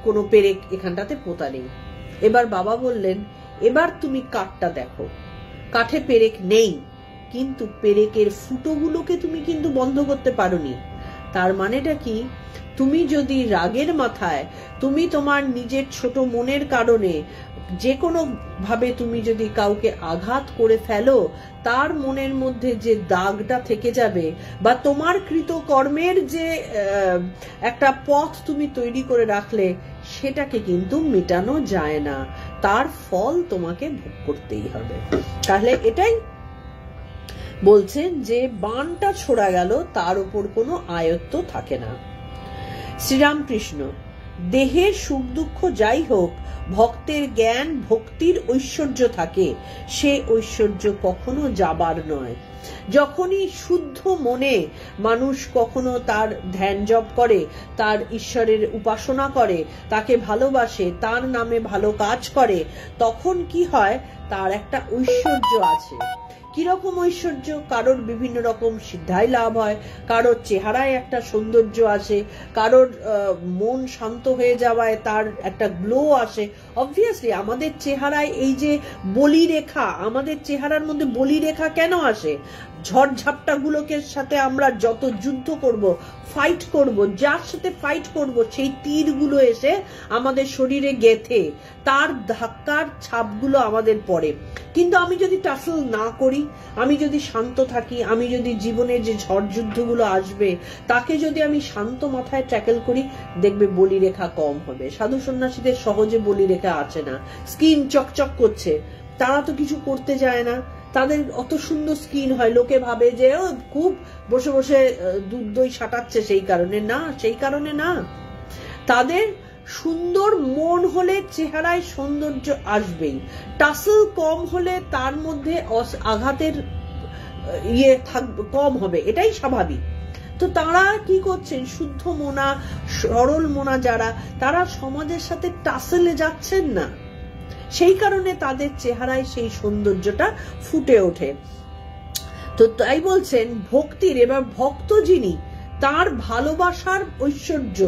[SPEAKER 1] কোনো পেরেক এখানটাতে পোতা নেই। এবার বাবা বললেন, এবার তুমি কাঠটা দেখো, কাঠে পেরেক নেই, কিন্তু পেরেকের ফুটোগুলোকে তুমি কিন্তু বন্ধ করতে পারোনি। তার মানেটা কি, তুমি যদি রাগের মাথায়, তুমি তোমার নিজের ছোট মনের কারণে যে কোনো ভাবে তুমি যদি কাউকে আঘাত করে ফেলো, তার মনের মধ্যে যে দাগটা থেকে যাবে, বা তোমার কৃত কর্মের যে একটা পথ তুমি তৈরি করে রাখলে, সেটাকে কিন্তু মেটানো যায় না, তার ফল তোমাকে ভোগ করতেই হবে। তাহলে এটাই বলছেন যে বানটা ছোড়া গেল তার উপর কোনো আয়ত্ত থাকে না। শ্রীরামকৃষ্ণ, দেহের সুখ দুঃখ যাই হোক, ভক্তের জ্ঞান ভক্তির ঐশ্বর্য থাকে, সে ঐশ্বর্য কখনো যাবার নয়। যখনই শুদ্ধ মনে মানুষ কখনো তার ধ্যান জপ করে, তার ঈশ্বরের উপাসনা করে, তাকে ভালোবাসে, তার নামে ভালো কাজ করে, তখন কি হয়, তার একটা ঐশ্বর্য আছে। কিরকম ঐশ্বর্য? কারোর বিভিন্ন রকম সিদ্ধাই লাভ হয়, কারোর চেহারায় একটা সৌন্দর্য আসে, কারোর মন শান্ত হয়ে যাওয়ায় তার একটা গ্লো আসে। অবভিয়াসলি আমাদের চেহারায় এই যে বলিরেখা, আমাদের চেহারার মধ্যে বলিরেখা কেন আসে? ঝড়ঝাপটা গুলোকে সাথে আমরা যত যুদ্ধ করব, ফাইট করব, যার সাথে ফাইট করব, সেই তীরগুলো এসে আমাদের শরীরে গেথে, তার ধাক্কার ছাপগুলো আমাদের পড়ে। কিন্তু আমি যদি টাসল না করি, আমি যদি শান্ত থাকি, আমি যদি জীবনের যে ঝড় যুদ্ধগুলো আসবে তাকে যদি আমি শান্ত মাথায় ট্যাকেল করি, দেখবে বলিরেখা কম হবে। সাধু সন্ন্যাসীদের সহজে বলিরেখা আছে না, স্কিন চকচক করছে, তারা তো কিছু করতে যায় না, তাদের অত সুন্দর স্কিন হয়, লোকে ভাবে যে ও খুব বসে বসে দুধ দই সাটাচ্ছে, সেই কারণে না, সেই কারণে না। তাদের সুন্দর মন হলে চেহারায় সৌন্দর্য আসবেই, টাসল কম হলে তার মধ্যে আঘাতের কম হবে, এটাই স্বাভাবিক। তো তারা কি করছেন, শুদ্ধ মনা সরল মনা যারা, তারা সমাজের সাথে টাসেলে যাচ্ছেন না, সেই কারণে তাদের চেহারায় সেই সৌন্দর্যটা ফুটে ওঠে। তো তাই বলছেন ভক্তির, এবার ভক্ত যিনি, তার ভালোবাসার ঐশ্বর্য।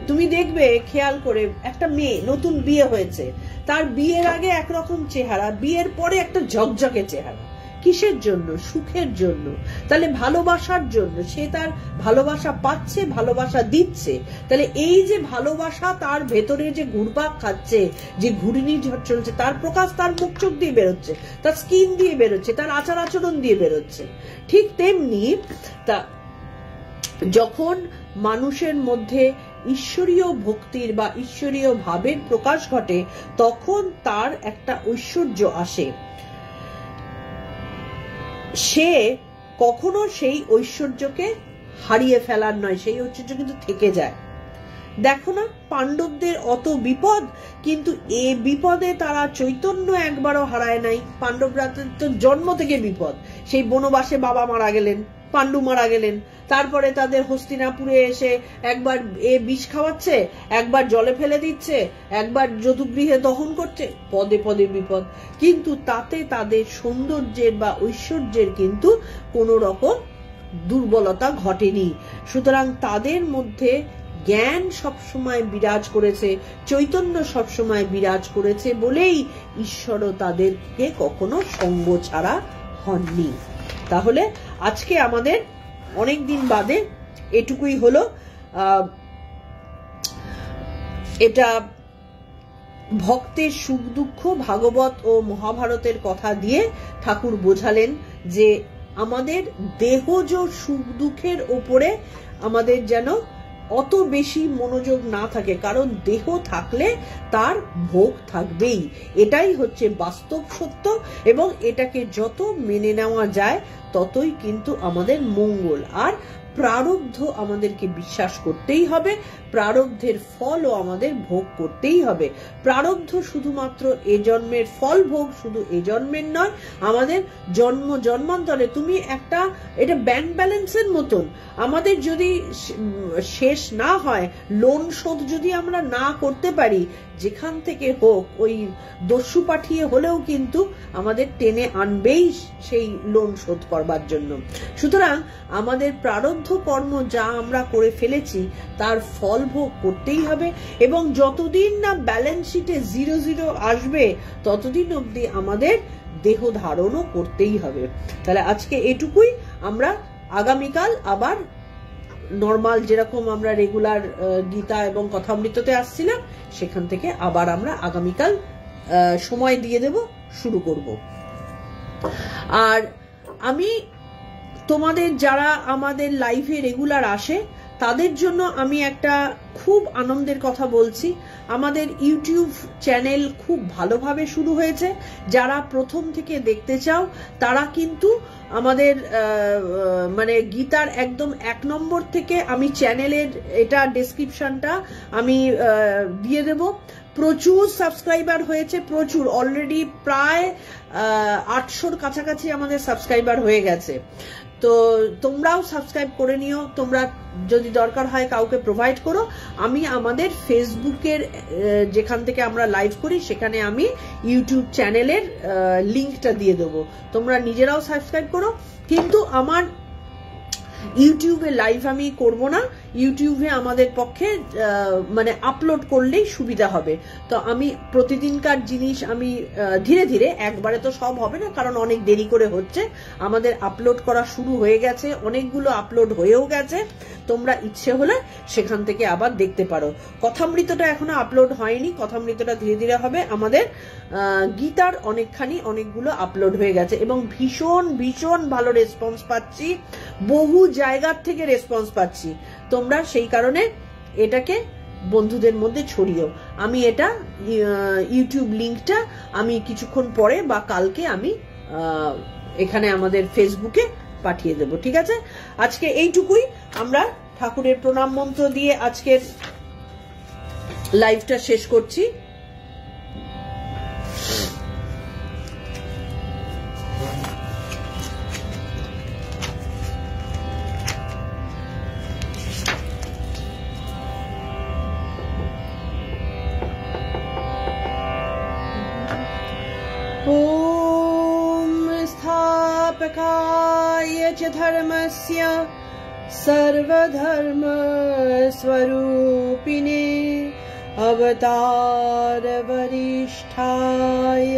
[SPEAKER 1] তুমি দেখবে খেয়াল করে, একটা মেয়ে নতুন বিয়ে হয়েছে, তার বিয়ের আগে একরকম চেহারা, বিয়ের পরে একটা ঝকঝকে চেহারা। কিসের জন্য? সুখের জন্য। তাহলে ভালোবাসার জন্য, সে তার ভালোবাসা পাচ্ছে, ভালোবাসা দিচ্ছে। তাহলে এই যে ভালোবাসা তার ভেতরে যে ঘুরপাক খাচ্ছে, যে ঘূর্ণি ঝড় চলছে, তার প্রকাশ তার মুখ চোখ দিয়ে বেরোচ্ছে, তার স্কিন দিয়ে বেরোচ্ছে, তার আচার আচরণ দিয়ে বেরোচ্ছে। ঠিক তেমনি তা যখন মানুষের মধ্যে ঈশ্বরীয় ভক্তির বা ঈশ্বরীয় ভাবের প্রকাশ ঘটে, তখন তার একটা ঐশ্বর্য আসে। সে কখনো সেই ঐশ্বর্যকে হারিয়ে ফেলার নয়, সেই ঐশ্বর্য কিন্তু থেকে যায়। দেখো না, পাণ্ডবদের অত বিপদ, কিন্তু এ বিপদে তারা চৈতন্য একবারও হারায় নাই। পাণ্ডবরা তো জন্ম থেকে বিপদ, সেই বনবাসে বাবা মারা গেলেন, পাণ্ডু মারা গেলেন, তারপরে তাদের হস্তিনাপুরে এসে একবার বিষ খাওয়াচ্ছে, একবার জলে ফেলে দিচ্ছে, একবার যদুগৃহে দহন করছে, পদে পদে বিপদ। কিন্তু তাতে তাদের সৌন্দর্যের বা ঐশ্বর্যের কিন্তু কোনো রকম দুর্বলতা ঘটেনি। সুতরাং তাদের মধ্যে জ্ঞান সবসময় বিরাজ করেছে, চৈতন্য সবসময় বিরাজ করেছে বলেই ঈশ্বরও তাদেরকে কখনো সঙ্গ ছাড়া হননি। তাহলে আজকে আমাদের অনেকদিন বাদে এটুকুই হলো। এটা ভক্তের সুখ দুঃখ ভাগবত ও মহাভারতের কথা দিয়ে ঠাকুর বোঝালেন যে আমাদের দেহজ সুখ দুঃখের ওপরে আমাদের যেন অত বেশি মনোযোগ না থাকে, কারণ দেহ থাকলে তার ভোগ থাকবেই। এটাই হচ্ছে বাস্তব সত্য, এবং এটাকে যত মেনে নেওয়া যায় ততই কিন্তু আমাদের মঙ্গল। আর প্রারব্ধ আমাদেরকে বিশ্বাস করতেই হবে, প্রারব্ধের ফলও আমাদের ভোগ করতেই হবে। প্রারব্ধ শুধুমাত্র এ জন্মের ফল ভোগ, শুধু এ জন্মের নয়, আমাদের জন্ম জন্মান্তরে। তুমি একটা, এটা ব্যাংক ব্যালেন্সের মতন, আমাদের যদি শেষ না হয়, লোন শোধ যদি আমরা না করতে পারি, যেখান থেকে হোক ওই দস্যু পাঠিয়ে হলেও কিন্তু আমাদের টেনে আনবেই সেই লোন শোধ করবার জন্য। সুতরাং আমাদের প্রারব্ধ কর্ম যা আমরা করে ফেলেছি তার ফল ভোগ করতেই হবে, এবং যতদিন না ব্যালেন্স শিটে 0 আসবে ততদিন অবধি আমাদের দেহ ধারণও করতেই হবে। তাহলে আজকে এটুকুই। আমরা আগামীকাল আবার নর্মাল যেরকম আমরা রেগুলার গীতা এবং কথামৃততে আসছিলাম, সেখান থেকে আবার আমরা আগামীকাল সময় দিয়ে দেব, শুরু করব। আর আমি তোমাদের যারা আমাদের লাইভে রেগুলার আসে তাদের জন্য আমি একটা খুব আনন্দের কথা বলছি। আমাদের ইউটিউব চ্যানেল খুব ভালোভাবে শুরু হয়েছে। যারা প্রথম থেকে দেখতে চাও তারা কিন্তু আমাদের মানে গীতার একদম 1 নম্বর থেকে আমি চ্যানেলের এটা ডেসক্রিপশনটা আমি দিয়ে দেব। প্রচুর সাবস্ক্রাইবার হয়েছে, প্রচুর, অলরেডি প্রায় 800-র কাছাকাছি আমাদের সাবস্ক্রাইবার হয়ে গেছে। তো তোমরাও সাবস্ক্রাইব করে নিও, তোমরা যদি দরকার হয় কাউকে প্রোভাইড করো। আমি আমাদের ফেসবুকের যেখান থেকে আমরা লাইভ করি সেখানে আমি ইউটিউব চ্যানেলের লিঙ্কটা দিয়ে দেবো, তোমরা নিজেরাও সাবস্ক্রাইব করো। কিন্তু আমার ইউটিউবে লাইভ আমি করব না, ইউটিউবে আমাদের পক্ষে মানে আপলোড করলেই সুবিধা হবে। তো আমি প্রতিদিনকার জিনিস আমি ধীরে ধীরে, একবারে তো সব হবে না কারণ অনেক দেরি করে হচ্ছে। আমাদের আপলোড করা শুরু হয়ে গেছে, অনেকগুলো আপলোড হয়েও গেছে, তোমরা ইচ্ছে হলে সেখান থেকে আবার দেখতে পারো। কথামৃতটা এখনো আপলোড হয়নি, কথামৃতটা ধীরে ধীরে হবে। আমাদের গীতার অনেকগুলো আপলোড হয়ে গেছে এবং ভীষণ ভীষণ ভালো রেসপন্স পাচ্ছি, বহু জায়গার থেকে রেসপন্স পাচ্ছি। তোমরা সেই কারণে এটাকে বন্ধুদের মধ্যে ছড়িও। আমি এটা ইউটিউব লিঙ্কটা আমি কিছুক্ষণ পরে বা কালকে আমি এখানে আমাদের ফেসবুকে পাঠিয়ে দেব, ঠিক আছে? আজকে এইটুকুই, আমরা ঠাকুরের প্রণাম মন্ত্র দিয়ে আজকের লাইভটা শেষ করছি। स्थापकाय च धर्मस्य सर्वधर्म स्वरूपिणे अवतार वरिष्ठाय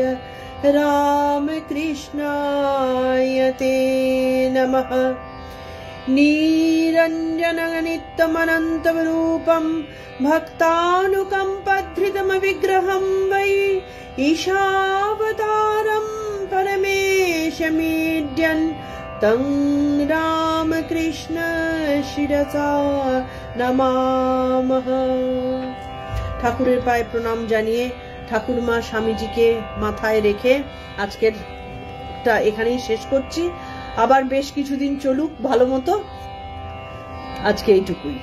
[SPEAKER 1] रामकृष्णाय ते नमः। निरञ्जननित्यमनन्तरूपं भक्तानुकम्पधृतमविग्रहं वै ईशावतारं परमेशमीड्यन् तं रामकृष्ण शिरसा नमामः। ঠাকুরের পায়ে প্রণাম জানিয়ে ঠাকুরমা স্বামীজিকে মাথায় রেখে আজকের এখানেই শেষ করছি। আবার বেশ কিছুদিন চলুক ভালো মতো, আজকে এইটুকুই।